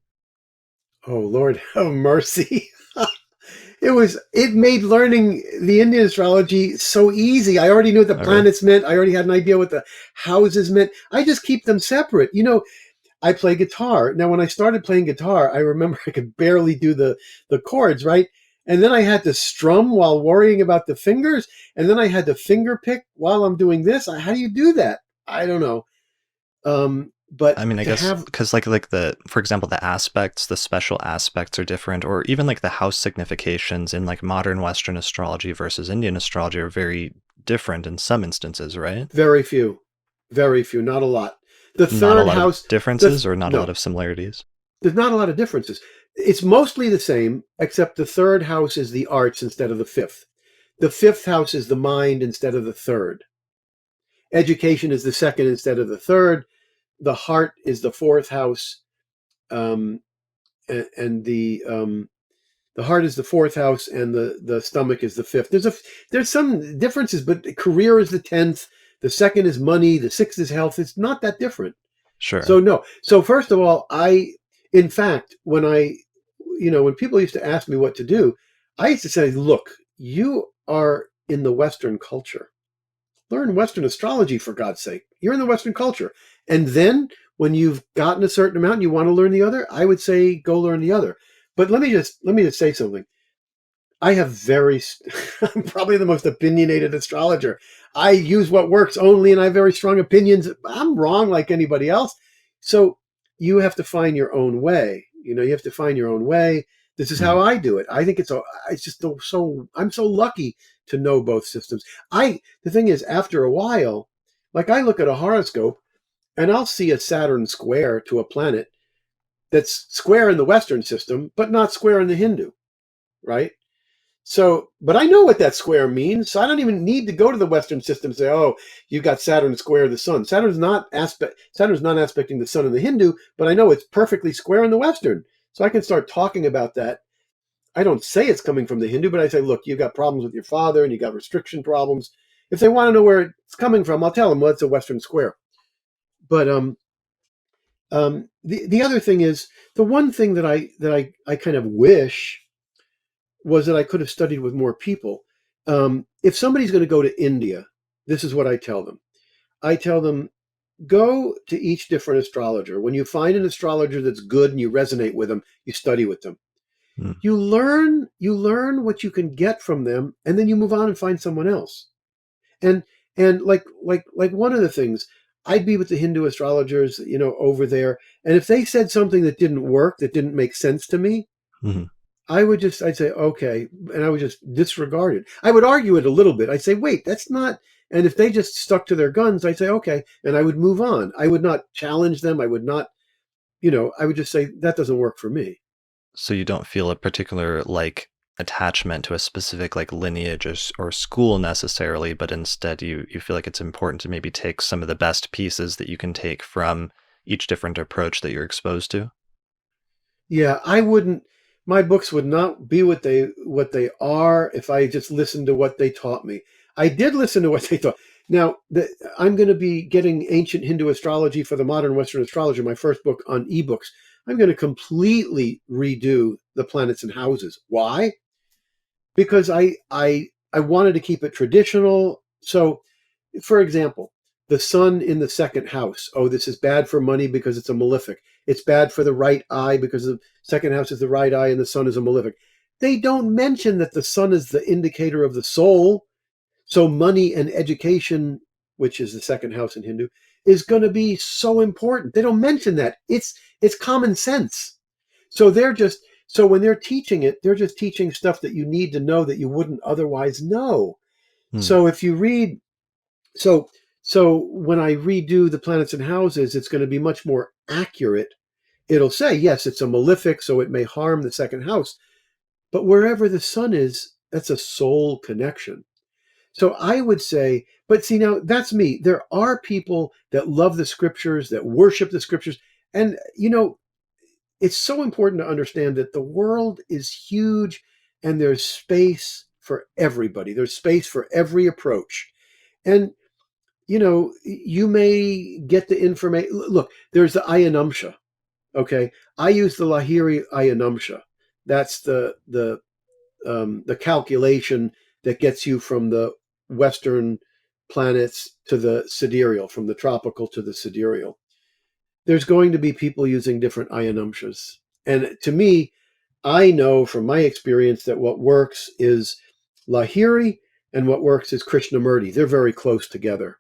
Oh, Lord have mercy. It made learning the Indian astrology so easy. I already knew what the Oh, really? planets meant. I already had an idea what the houses meant. I just keep them separate. I play guitar. Now, when I started playing guitar, I remember I could barely do the chords, right? And then I had to strum while worrying about the fingers. And then I had to finger pick while I'm doing this. How do you do that? I don't know. But I mean, I to guess have because for example, the aspects, the special aspects are different, or even like the house significations in like modern Western astrology versus Indian astrology are very different in some instances, right? very few, not a lot. The Not a third lot of house, differences or not a lot no, of similarities. there's not a lot of differences. It's mostly the same, except the third house is the arts instead of the fifth. The fifth house is the mind instead of the third. Education is the second instead of the third. The heart is the fourth house, um, and the heart is the fourth house, and the stomach is the fifth. There's some differences, but career is the 10th. The second is money. The sixth is health. It's not that different. Sure. So no. So first of all, in fact, when people used to ask me what to do, I used to say, look, you are in the Western culture. Learn Western astrology, for God's sake. You're in the Western culture. And then when you've gotten a certain amount and you want to learn the other, I would say go learn the other. But let me just say something. I'm probably the most opinionated astrologer. I use what works only, and I have very strong opinions. I'm wrong like anybody else. So you have to find your own way. You have to find your own way. This is Mhm. how I do it. I think it's just I'm so lucky to know both systems. The thing is, after a while, like I look at a horoscope and I'll see a Saturn square to a planet that's square in the Western system, but not square in the Hindu, right? So, but I know what that square means, so I don't even need to go to the Western system and say, "Oh, you got Saturn square the Sun." Saturn's not aspecting the Sun in the Hindu, but I know it's perfectly square in the Western, so I can start talking about that. I don't say it's coming from the Hindu, but I say, "Look, you've got problems with your father, and you got restriction problems." If they want to know where it's coming from, I'll tell them, "Well, it's a Western square." But the other thing is the one thing that I kind of wish was that I could have studied with more people. If somebody's going to go to India, this is what I tell them. I tell them, go to each different astrologer. When you find an astrologer that's good and you resonate with them, you study with them. Mm. You learn what you can get from them, and then you move on and find someone else. And and like one of the things, I'd be with the Hindu astrologers, over there, and if they said something that didn't work, that didn't make sense to me, Mhm. I'd say, okay. And I would just disregard it. I would argue it a little bit. I'd say, wait, that's not. And if they just stuck to their guns, I'd say, okay. And I would move on. I would not challenge them. I would not, I would just say, that doesn't work for me. So you don't feel a particular like attachment to a specific like lineage or school necessarily, but instead you feel like it's important to maybe take some of the best pieces that you can take from each different approach that you're exposed to. Yeah, I wouldn't, my books would not be what they are if I just listened to what they taught me. I did listen to what they taught. Now, I'm going to be getting Ancient Hindu Astrology for the Modern Western Astrologer, my first book on ebooks. I'm going to completely redo the planets and houses. Why? Because I wanted to keep it traditional. So, for example, the sun in the second house. Oh, this is bad for money because it's a malefic. It's bad for the right eye because the second house is the right eye and the sun is a malefic. They don't mention that the sun is the indicator of the soul. So money and education, which is the second house in Hindu, is going to be so important. They don't mention that. It's common sense. So when they're teaching it, they're just teaching stuff that you need to know that you wouldn't otherwise know. Hmm. So if you read so so when I redo the planets and houses, it's going to be much more accurate. It'll say, yes, it's a malefic, so it may harm the second house. But wherever the sun is, that's a soul connection. So I would say, but see, now that's me. There are people that love the scriptures, that worship the scriptures. And, it's so important to understand that the world is huge and there's space for everybody. There's space for every approach. And you may get the information. Look, there's the Ayanamsha. Okay, I use the Lahiri Ayanamsha. That's the calculation that gets you from the Western planets to the sidereal, from the tropical to the sidereal. There's going to be people using different Ayanamshas, and to me, I know from my experience that what works is Lahiri and what works is Krishnamurti. They're very close together.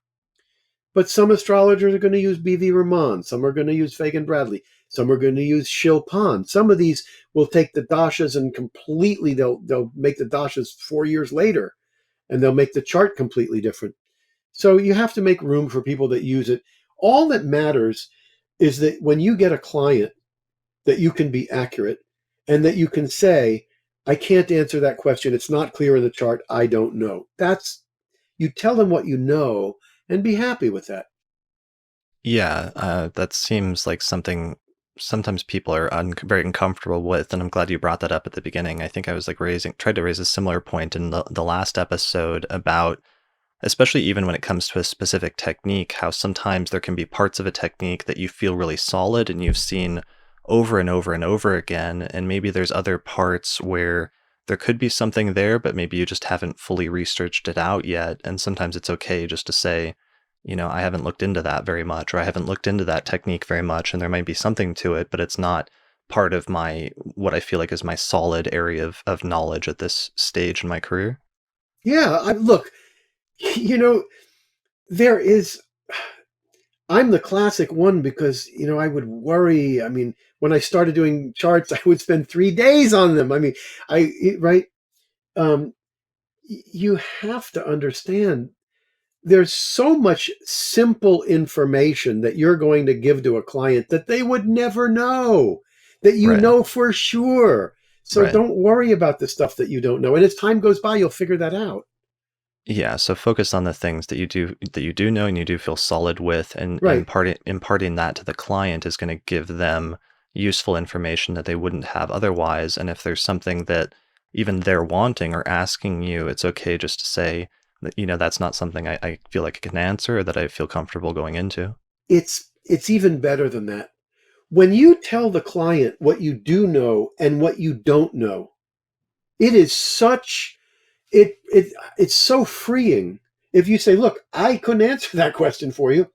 But some astrologers are going to use B.V. Raman. Some are going to use Fagan Bradley. Some are going to use Shilpan. Some of these will take the dashas and completely they'll make the dashas 4 years later, and they'll make the chart completely different. So you have to make room for people that use it. All that matters is that when you get a client, that you can be accurate and that you can say, I can't answer that question. It's not clear in the chart. I don't know. You tell them what you know and be happy with that. Yeah, that seems like something sometimes people are very uncomfortable with, and I'm glad you brought that up at the beginning. I think I was like tried to raise a similar point in the last episode about especially even when it comes to a specific technique, how sometimes there can be parts of a technique that you feel really solid and you've seen over and over and over again. And maybe there's other parts where there could be something there, but maybe you just haven't fully researched it out yet. And sometimes it's okay just to say, I haven't looked into that very much, or I haven't looked into that technique very much, and there might be something to it, but it's not part of what I feel like is my solid area of knowledge at this stage in my career. Yeah, look, you know, there is. I'm the classic one because I would worry. I mean, when I started doing charts, I would spend 3 days on them. I mean, right. Um, you have to understand. There's so much simple information that you're going to give to a client that they would never know, that Right. for sure. So Right. don't worry about the stuff that you don't know. And as time goes by, you'll figure that out. Yeah, so focus on the things that you do know and you do feel solid with, and Right. imparting that to the client is going to give them useful information that they wouldn't have otherwise. And if there's something that even they're wanting or asking you, it's okay just to say that, that's not something I feel like I can answer or that I feel comfortable going into. It's even better than that. When you tell the client what you do know and what you don't know, it is such it's so freeing. If you say, "Look, I couldn't answer that question for you."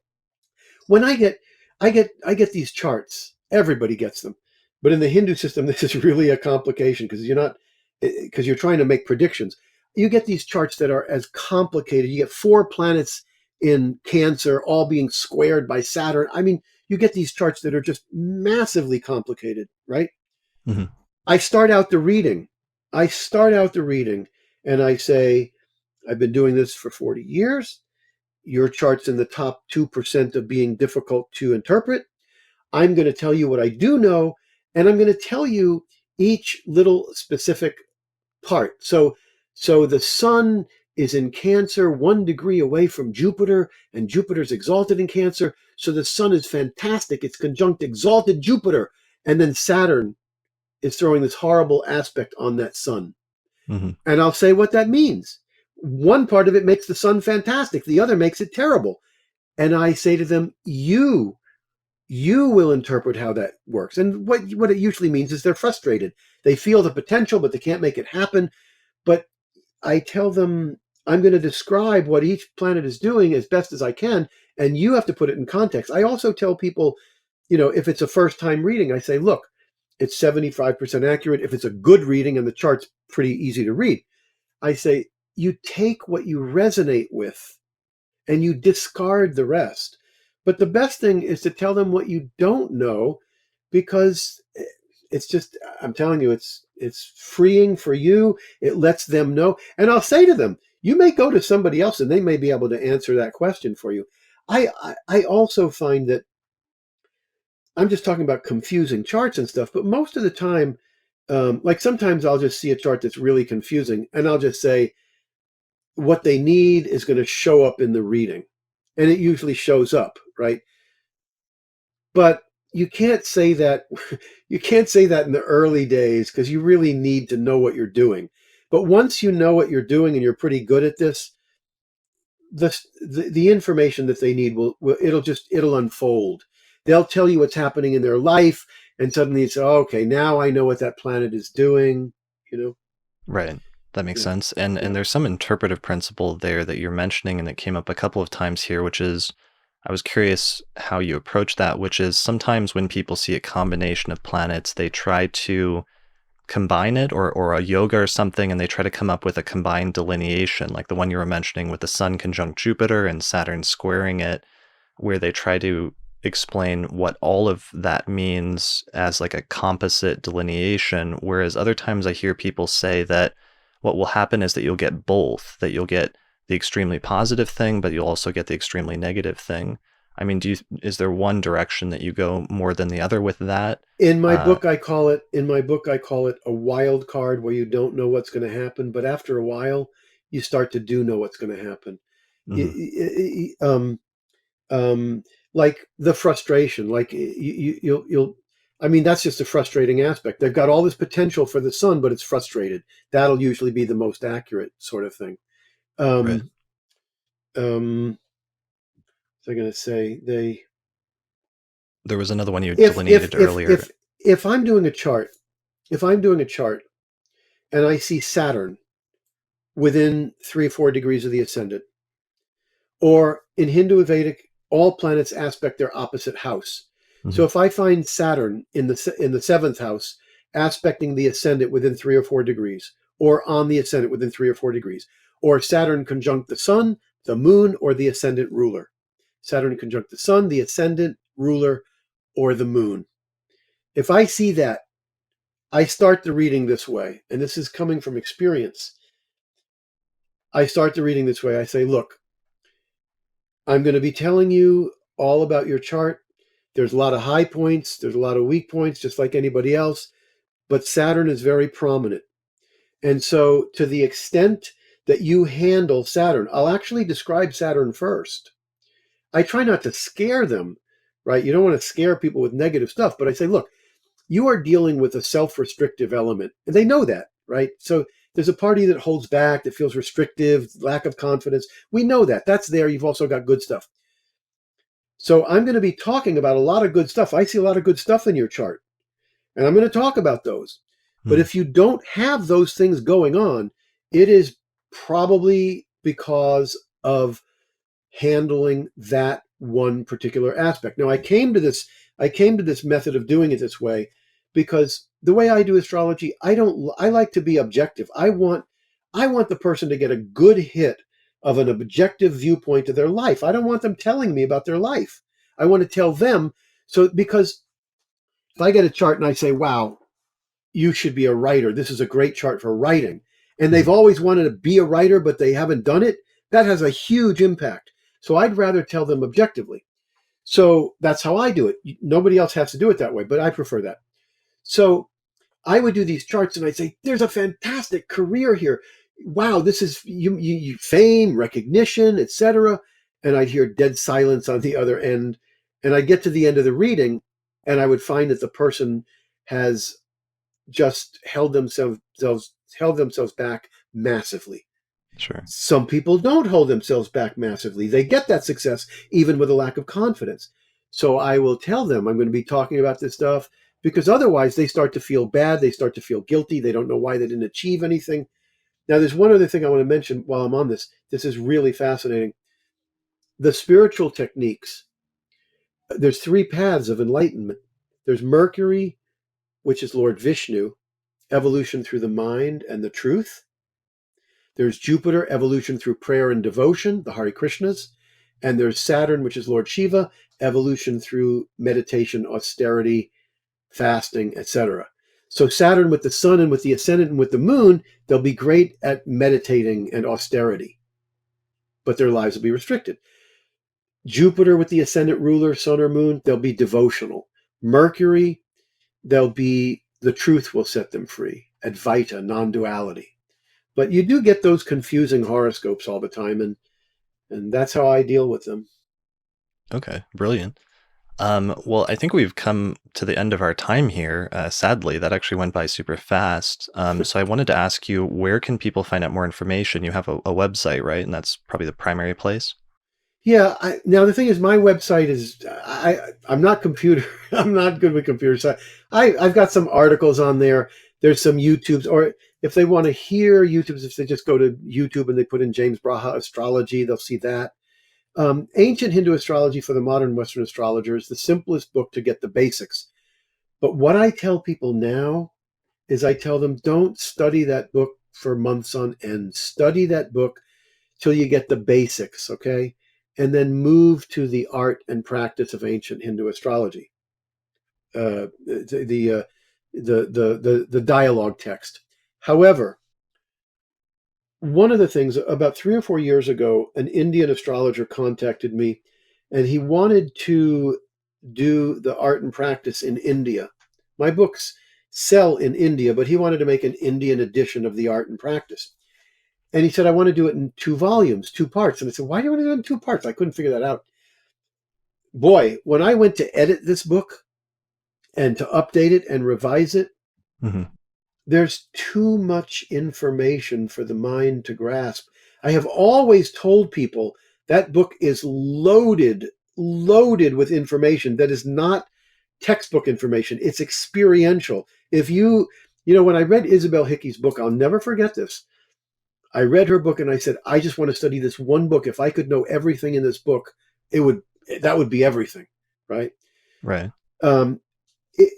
When I get these charts, everybody gets them. But in the Hindu system, this is really a complication because you're trying to make predictions. You get these charts that are as complicated. You get 4 planets in Cancer all being squared by Saturn. I mean, you get these charts that are just massively complicated, right? Hmm. I start out the reading. I start out the reading and I say, I've been doing this for 40 years. Your chart's in the top 2% of being difficult to interpret. I'm going to tell you what I do know, and I'm going to tell you each little specific part. So the sun is in Cancer, 1 degree away from Jupiter, and Jupiter's exalted in Cancer. So the sun is fantastic. It's conjunct exalted Jupiter. And then Saturn is throwing this horrible aspect on that sun. Hmm. And I'll say what that means. One part of it makes the sun fantastic, the other makes it terrible. And I say to them, you will interpret how that works. And what it usually means is they're frustrated. They feel the potential, but they can't make it happen. But I tell them, I'm going to describe what each planet is doing as best as I can, and you have to put it in context. I also tell people, if it's a first time reading, I say, look, it's 75% accurate. If it's a good reading and the chart's pretty easy to read, I say, you take what you resonate with and you discard the rest. But the best thing is to tell them what you don't know, because it's just, I'm telling you, it's freeing for you. It lets them know. And I'll say to them, you may go to somebody else and they may be able to answer that question for you. I also find that I'm just talking about confusing charts and stuff, but most of the time, like sometimes I'll just see a chart that's really confusing and I'll just say, what they need is going to show up in the reading. And it usually shows up, right? But you can't say that you can't say that in the early days because you really need to know what you're doing. But once you know what you're doing and you're pretty good at this, the information that they need will it'll unfold. They'll tell you what's happening in their life, and suddenly it's, oh, okay, now I know what that planet is doing. You know, Right. That makes yeah, sense. And yeah. there's some interpretive principle there that you're mentioning and that came up a couple of times here, which is I was curious how you approach that, which is sometimes when people see a combination of planets, they try to combine it or a yoga or something, and they try to come up with a combined delineation, like the one you were mentioning with the Sun conjunct Jupiter and Saturn squaring it, where they try to explain what all of that means as like a composite delineation. Whereas other times I hear people say that what will happen is that you'll get both, that you'll get the extremely positive thing, but you'll also get the extremely negative thing. I mean, is there one direction that you go more than the other with that? Uh, In my book I call it a wild card, where you don't know what's going to happen, but after a while you start to do know what's going to happen. mhm. Like the frustration, like you'll I mean, that's just a frustrating aspect. They've got all this potential for the sun, but it's frustrated. That'll usually be the most accurate sort of thing. Right. um They're going to say There was another one you if delineated earlier. if I'm doing a chart, if I'm doing a chart and I see Saturn within 3 or 4 degrees of the ascendant, or in Hindu Vedic, all planets aspect their opposite house. So Mhm. if I find Saturn in the seventh house aspecting the ascendant within 3 or 4 degrees, or on the ascendant within 3 or 4 degrees, or Saturn conjunct the Sun, the Moon, or the ascendant ruler. Saturn conjunct the Sun, the ascendant ruler, or the Moon. If I see that, I start the reading this way, and this is coming from experience. I start the reading this way. I say, look, I'm going to be telling you all about your chart. There's a lot of high points, there's a lot of weak points, just like anybody else, but Saturn is very prominent. And so, to the extent that you handle Saturn, I'll actually describe Saturn first. I try not to scare them, right? You don't want to scare people with negative stuff, but I say, look, you are dealing with a self restrictive element. And they know that, right? So, there's a party that holds back, that feels restrictive, lack of confidence. We know that. That's there. You've also got good stuff. So I'm going to be talking about a lot of good stuff. I see a lot of good stuff in your chart, and I'm going to talk about those. But Hmm. if you don't have those things going on, it is probably because of handling that one particular aspect. Now I came to this method of doing it this way because the way I do astrology, I like to be objective. I want the person to get a good hit of an objective viewpoint of their life. I don't want them telling me about their life. I want to tell them, so because if I get a chart and I say, "Wow, you should be a writer. This is a great chart for writing." And they've Hmm. always wanted to be a writer, but they haven't done it. That has a huge impact. So I'd rather tell them objectively. So that's how I do it. Nobody else has to do it that way, but I prefer that. So I would do these charts and I'd say, there's a fantastic career here. Wow, this is you fame, recognition, etc. And I'd hear dead silence on the other end. And I'd get to the end of the reading and I would find that the person has just held themselves back massively. Sure. Some people don't hold themselves back massively. They get that success even with a lack of confidence. So I will tell them I'm going to be talking about this stuff because otherwise they start to feel bad. They start to feel guilty. They don't know why they didn't achieve anything. Now, there's one other thing I want to mention while I'm on this. This is really fascinating. The spiritual techniques, there's three paths of enlightenment. There's Mercury, which is Lord Vishnu, evolution through the mind and the truth. There's Jupiter, evolution through prayer and devotion, the Hare Krishnas. And there's Saturn, which is Lord Shiva, evolution through meditation, austerity, fasting, etc. So Saturn with the sun and with the ascendant and with the moon, they'll be great at meditating and austerity, but their lives will be restricted. Jupiter with the ascendant ruler, sun or moon, they'll be devotional. Mercury, they'll be the truth will set them free. Advaita, non-duality. But you do get those confusing horoscopes all the time, and that's how I deal with them. Okay, brilliant. Well, I think we've come to the end of our time here. Sadly, that actually went by super fast. So I wanted to ask you, where can people find out more information? You have a website, right? And that's probably the primary place. Yeah. Now the thing is, my website is I'm not computer. I'm not good with computers. So I've got some articles on there. There's some YouTubes, or if they want to hear YouTubes, if they just go to YouTube and they put in James Braha Astrology, they'll see that. Ancient Hindu Astrology for the Modern Western Astrologer is the simplest book to get the basics. But what I tell people now is I tell them, don't study that book for months on end. Study that book till you get the basics, okay? And then move to the art and practice of ancient Hindu astrology, the dialogue text. However, one of the things about 3 or 4 years ago, an Indian astrologer contacted me, and he wanted to do the art and practice in India. My books sell in India, but he wanted to make an Indian edition of the art and practice. And he said, I want to do it in 2 volumes, 2 parts. And I said, why do you want to do it in 2 parts? I couldn't figure that out. Boy, when I went to edit this book and to update it and revise it, Hmm. there's too much information for the mind to grasp. I have always told people That book is loaded with information that is not textbook information. It's experiential. If when I read Isabel Hickey's book, I'll never forget this. I read her book and I said, I just want to study this one book. If I could know everything in this book, that would be everything, right? Right.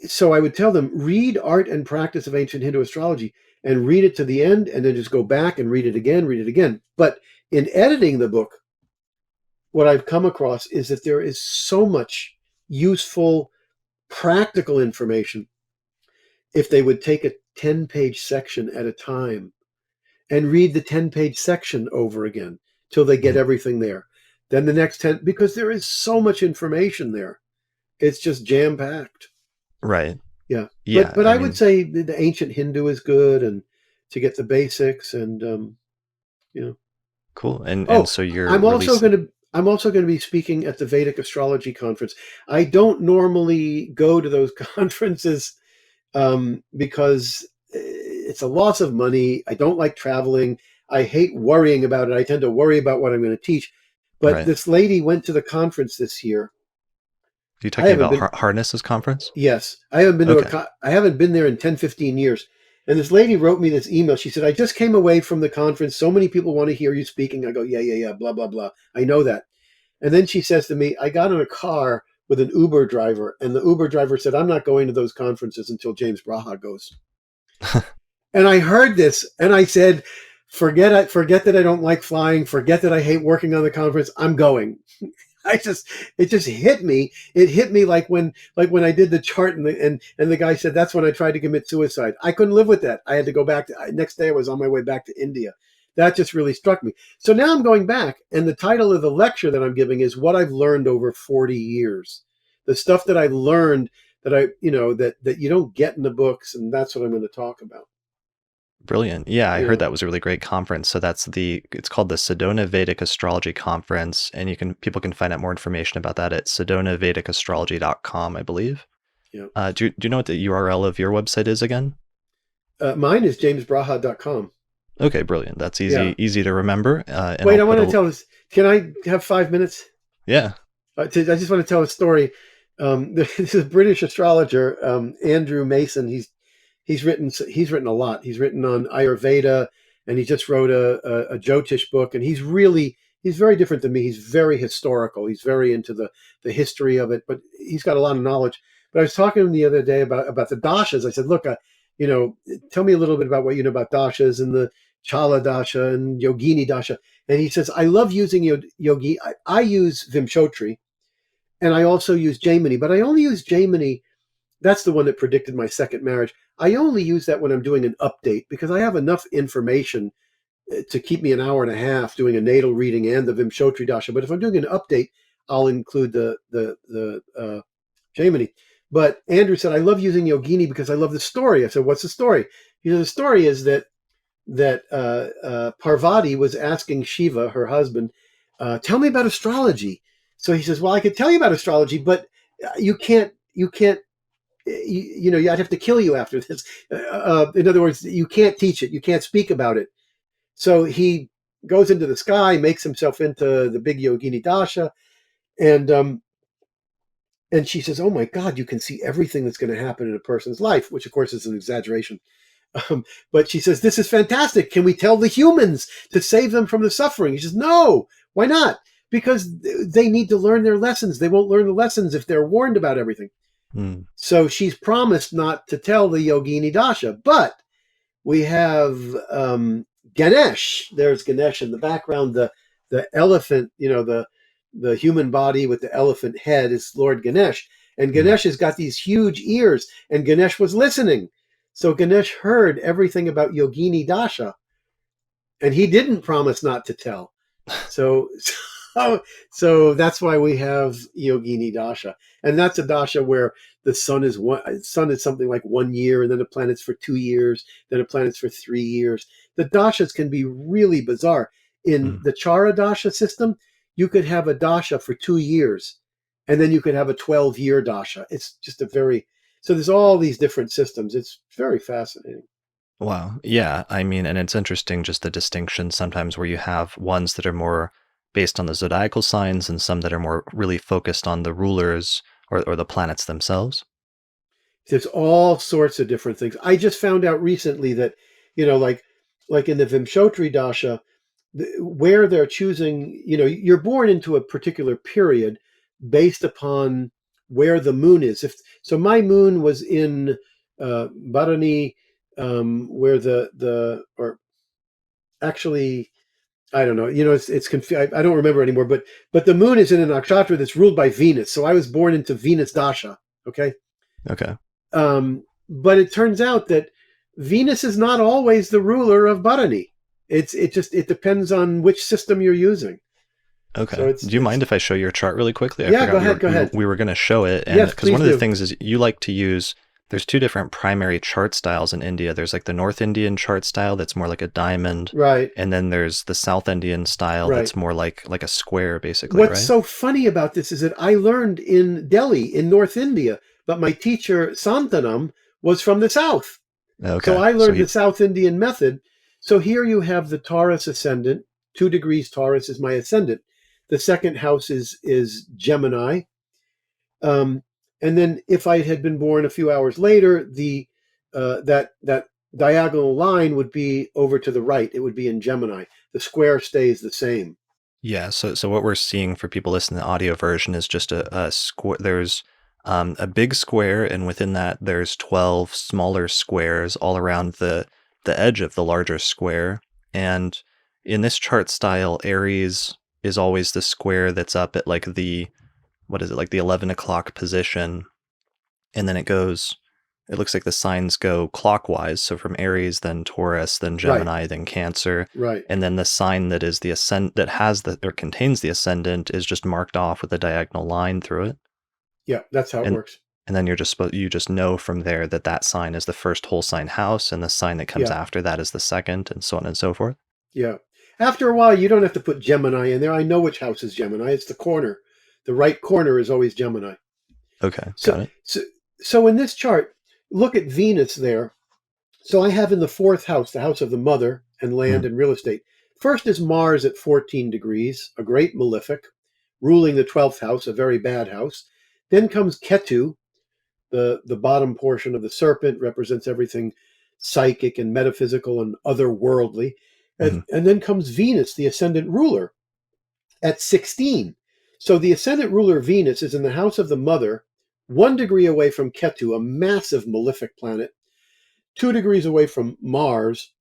So I would tell them, read Art and Practice of Ancient Hindu Astrology and read it to the end, and then just go back and read it again. But in editing the book, what I've come across is that there is so much useful, practical information if they would take a 10-page section at a time and read the 10-page section over again till they get everything there. Then the next 10, because there is so much information there. It's just jam-packed. Right. Yeah. Yeah. But I would say the ancient Hindu is good, and to get the basics, and Cool. And so I'm also going to be speaking at the Vedic Astrology conference. I don't normally go to those conferences because it's a loss of money. I don't like traveling. I hate worrying about it. I tend to worry about what I'm going to teach. But this lady went to the conference this year. Are you talking about Harness's conference? Yes. I haven't been I haven't been there in 10, 15 years. And this lady wrote me this email. She said, I just came away from the conference. So many people want to hear you speaking. I go, yeah, blah, blah, blah. I know that. And then she says to me, I got in a car with an Uber driver, and the Uber driver said, I'm not going to those conferences until James Braha goes. And I heard this, and I said, forget that I don't like flying. Forget that I hate working on the conference. I'm going. It just hit me. It hit me like when I did the chart, and the guy said, that's when I tried to commit suicide. I couldn't live with that. I had to go back. Next day I was on my way back to India. That just really struck me. So now I'm going back, and the title of the lecture that I'm giving is What I've Learned Over 40 Years. The stuff that I've learned that that you don't get in the books, and that's what I'm going to talk about. Brilliant. Yeah, I heard that was a really great conference. So it's called the Sedona Vedic Astrology Conference, and people can find out more information about that at sedonavedicastrology.com, I believe. Yeah. Do you know what the URL of your website is again? Mine is jamesbraha.com. Okay, brilliant. That's easy to remember. Wait, I want to tell this. Can I have 5 minutes? Yeah. I just want to tell a story. This is a British astrologer, Andrew Mason. He's written a lot. He's written on Ayurveda, and he just wrote a Jyotish book. And he's very different than me. He's very historical. He's very into the history of it, but he's got a lot of knowledge. But I was talking to him the other day about the dashas. I said, look, tell me a little bit about what you know about dashas and the Chala dasha and Yogini dasha. And he says, I love using yogi. I use Vimshotri, and I also use Jaimini, but I only use Jaimini. That's the one that predicted my second marriage. I only use that when I'm doing an update, because I have enough information to keep me an hour and a half doing a natal reading and the Vimshotri dasha. But if I'm doing an update, I'll include the Jaimini. But Andrew said, I love using Yogini because I love the story. I said, what's the story? The story is that Parvati was asking Shiva, her husband, tell me about astrology. So he says, well, I could tell you about astrology, but you can't, I'd have to kill you after this. In other words, you can't teach it. You can't speak about it. So he goes into the sky, makes himself into the big Yogini Dasha. And she says, oh my God, you can see everything that's going to happen in a person's life, which of course is an exaggeration. But she says, this is fantastic. Can we tell the humans to save them from the suffering? He says, no, why not? Because they need to learn their lessons. They won't learn the lessons if they're warned about everything. So she's promised not to tell the Yogini Dasha. But we have Ganesh. There's Ganesh in the background. The elephant, the human body with the elephant head is Lord Ganesh. And Ganesh has got these huge ears. And Ganesh was listening. So Ganesh heard everything about Yogini Dasha, and he didn't promise not to tell. So that's why we have Yogini Dasha, and that's a dasha where the sun is something like 1 year, and then the planets for 2 years, then the planets for 3 years. The dashas can be really bizarre. In the Chara Dasha system, you could have a dasha for 2 years, and then you could have a 12-year dasha. It's just so there's all these different systems. It's very fascinating. Wow. Yeah. I mean, and it's interesting just the distinction sometimes where you have ones that are more based on the zodiacal signs and some that are more really focused on the rulers or the planets themselves? There's all sorts of different things. I just found out recently that, you know, like in the Vimshotri Dasha, where they're choosing, you know, you're born into a particular period based upon where the moon is. If so, my moon was in Bharani, where the or actually I don't know. You know, it's I don't remember anymore. But the moon is in an nakshatra that's ruled by Venus. So I was born into Venus Dasha. Okay. Okay. But it turns out that Venus is not always the ruler of Bharani. It depends on which system you're using. So Okay. Do you it's mind if I show your chart really quickly? I yeah. Go forgot ahead. Go ahead. we were going to show it, and Yes, because please one of the do. things is you like to use. There's two different primary chart styles in India. There's like the North Indian chart style that's more like a diamond, Right. and then there's the South Indian style Right. that's more like a square, basically, What's right? so funny about this is that I learned in Delhi, in North India, but my teacher Santanam was from the South. So Okay. I So learned he, the South Indian method. So here you have the Taurus ascendant. 2 degrees Taurus is my ascendant. The second house is Gemini. Um, and then if I had been born a few hours later, the that diagonal line would be over to the right. It would be in Gemini. The square stays the same. yeah. So what we're seeing for people listening to the audio version is just a square. There's a big square, and within that there's 12 smaller squares all around the edge of the larger square. And in this chart style, Aries is always the square that's up at like the what is it, like the 11 o'clock position, and then it looks like the signs go clockwise. So from Aries, then Taurus, then Right, Gemini, then Cancer. right. And then the sign that is the ascend that has the or contains the ascendant is just marked off with a diagonal line through it. Yeah, that's how it And works. and then you just know from there that that sign is the first whole sign house, and the sign that comes Yeah, after that is the second, and so on and so forth. yeah. After a while, you don't have to put Gemini in there. I know which house is Gemini. It's the corner. The right corner is always Gemini. Okay, So, got it. so, so in this chart, look at Venus there. So I have in the fourth house, the house of the mother and land Mhm, and real estate. First is Mars at 14 degrees, a great malefic, ruling the 12th house, a very bad house. Then comes Ketu, the bottom portion of the serpent, represents everything psychic and metaphysical and otherworldly. mhm. And then comes Venus, the ascendant ruler, at 16. So the ascendant ruler Venus is in the house of the mother, 1 degree away from Ketu, a massive malefic planet, 2 degrees away from Mars,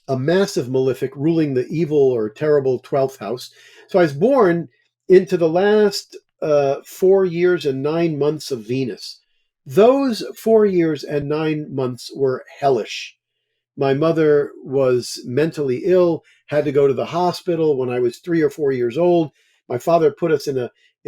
a massive malefic ruling the evil or terrible 12th house. So I was born into the last 4 years and 9 months of Venus. Those 4 years and 9 months were hellish. My mother was mentally ill, had to go to the hospital when I was 3 or 4 years old. My father put us in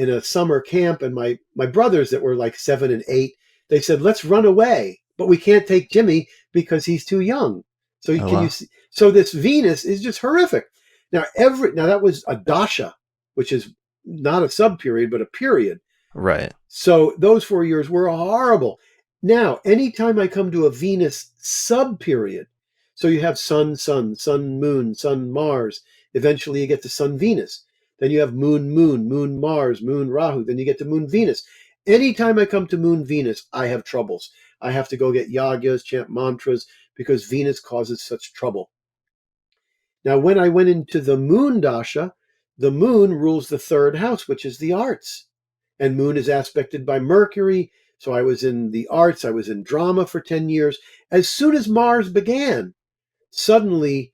a summer camp, and my brothers that were like 7 and 8, they said, "Let's run away, but we can't take Jimmy because he's too young." So Oh can you wow. see? So this Venus is just horrific. Now that was a dasha, which is not a sub period but a period. Right. So those 4 years were horrible. Now, anytime I come to a Venus sub period, so you have Sun, Sun, Sun, Moon, Sun, Mars, eventually you get to Sun, Venus. Then you have Moon, Moon, Moon, Mars, Moon, Rahu. Then you get to Moon, Venus. Anytime I come to Moon, Venus, I have troubles. I have to go get yagyas, chant mantras, because Venus causes such trouble. Now, when I went into the Moon Dasha, the Moon rules the third house, which is the arts. And Moon is aspected by Mercury. So I was in the arts, I was in drama for 10 years. As soon as Mars began, suddenly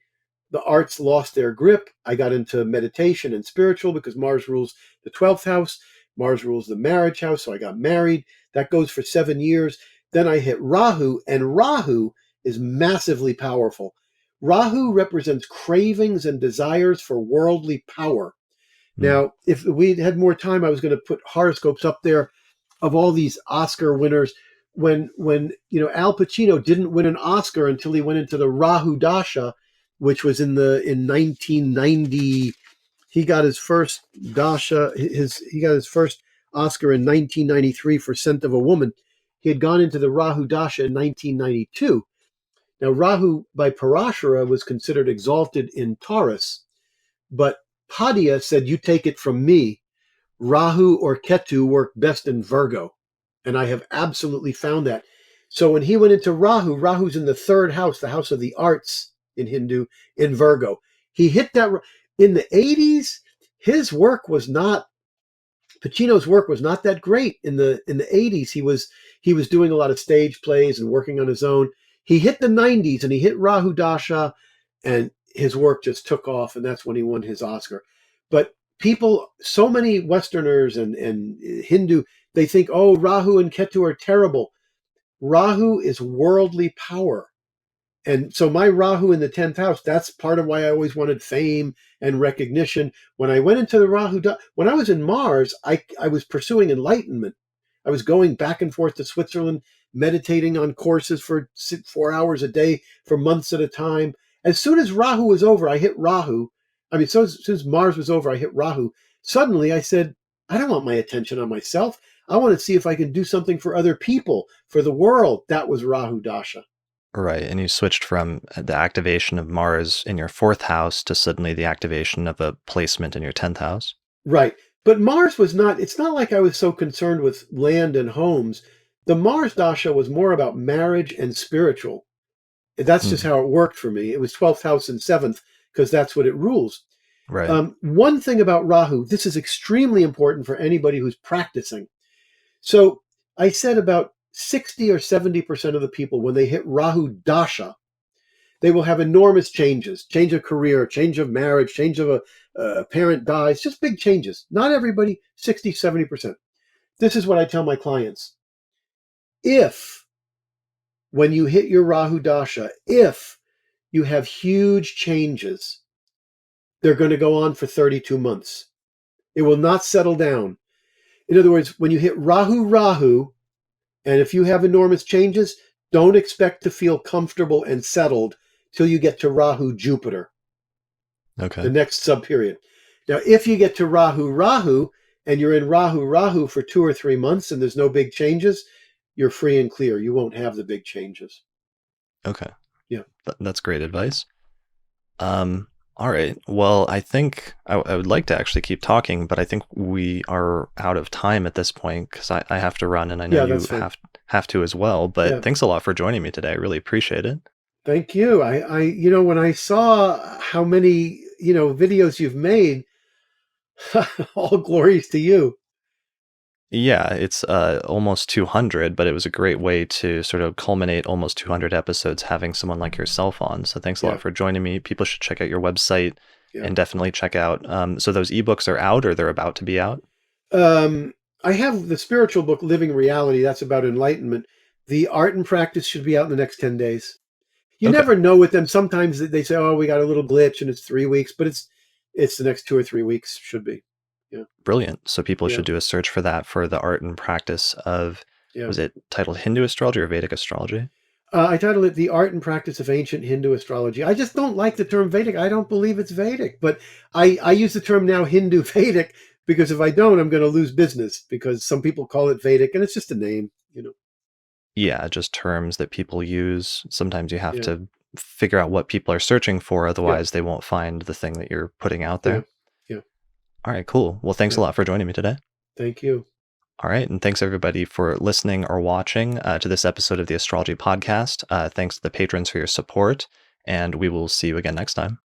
the arts lost their grip. I got into meditation and spiritual because Mars rules the 12th house. Mars rules the marriage house. So I got married. That goes for 7 years. Then I hit Rahu, and Rahu is massively powerful. Rahu represents cravings and desires for worldly power. Mm. Now, if we had more time, I was going to put horoscopes up there of all these Oscar winners. When Al Pacino didn't win an Oscar until he went into the Rahu Dasha, which was in 1990. He got his first Dasha. He got his first Oscar in 1993 for Scent of a Woman. He had gone into the Rahu Dasha in 1992. Now, Rahu by Parashara was considered exalted in Taurus, but Padya said, "You take it from me. Rahu or Ketu work best in Virgo." And I have absolutely found that. So when he went into Rahu, Rahu's in the third house, the house of the arts in Hindu, in Virgo. He hit that in the 80s. His work was not, Pacino's work was not that great in the 80s. He was doing a lot of stage plays and working on his own. He hit the 90s and he hit Rahu Dasha, and his work just took off, and that's when he won his Oscar. But people, so many Westerners and Hindu, they think, oh, Rahu and Ketu are terrible. Rahu is worldly power. And so my Rahu in the 10th house, that's part of why I always wanted fame and recognition. When I went into the when I was in Mars, I was pursuing enlightenment. I was going back and forth to Switzerland, meditating on courses for 4 hours a day for months at a time. As soon as Rahu was over, I hit Rahu. So as soon as Mars was over, I hit Rahu. Suddenly I said, I don't want my attention on myself. I want to see if I can do something for other people, for the world. That was Rahu Dasha. Right. And you switched from the activation of Mars in your 4th house to suddenly the activation of a placement in your 10th house. Right. But Mars was not, it's not like I was so concerned with land and homes. The Mars Dasha was more about marriage and spiritual. That's just how it worked for me. It was 12th house and 7th because that's what it rules. Right. One thing about Rahu, this is extremely important for anybody who's practicing. So I said about 60 or 70% of the people, when they hit Rahu Dasha, they will have enormous changes, change of career, change of marriage, change of a parent dies, just big changes. Not everybody, 60, 70%. This is what I tell my clients. If, when you hit your Rahu Dasha, if you have huge changes, they're going to go on for 32 months. It will not settle down. In other words, when you hit Rahu, and if you have enormous changes, don't expect to feel comfortable and settled till you get to Rahu Jupiter, the next subperiod. Now, if you get to Rahu, and you're in Rahu for 2 or 3 months and there's no big changes, you're free and clear. You won't have the big changes. Okay. Yeah. That's great advice. All right. Well, I think I would like to actually keep talking, but I think we are out of time at this point because I have to run, and I know you have to as well. But thanks a lot for joining me today. I really appreciate it. Thank you. I when I saw how many, videos you've made, all glories to you. Yeah, it's almost 200, but it was a great way to sort of culminate almost 200 episodes having someone like yourself on. So thanks a lot for joining me. People should check out your website and definitely check out. So those ebooks are out, or they're about to be out? I have the spiritual book, Living Reality. That's about enlightenment. The art and practice should be out in the next 10 days. You never know with them. Sometimes they say, oh, we got a little glitch and it's 3 weeks, but it's the next 2 or 3 weeks should be. Yeah. Brilliant. So people should do a search for that, for the art and practice of, was it titled Hindu Astrology or Vedic Astrology? I titled it The Art and Practice of Ancient Hindu Astrology. I just don't like the term Vedic. I don't believe it's Vedic, but I use the term now Hindu Vedic because if I don't, I'm going to lose business because some people call it Vedic and it's just a name, Yeah, just terms that people use. Sometimes you have to figure out what people are searching for. Otherwise, they won't find the thing that you're putting out there. Yeah. All right, cool. Well, thanks a lot for joining me today. Thank you. All right. And thanks everybody for listening or watching to this episode of the Astrology Podcast. Thanks to the patrons for your support, and we will see you again next time.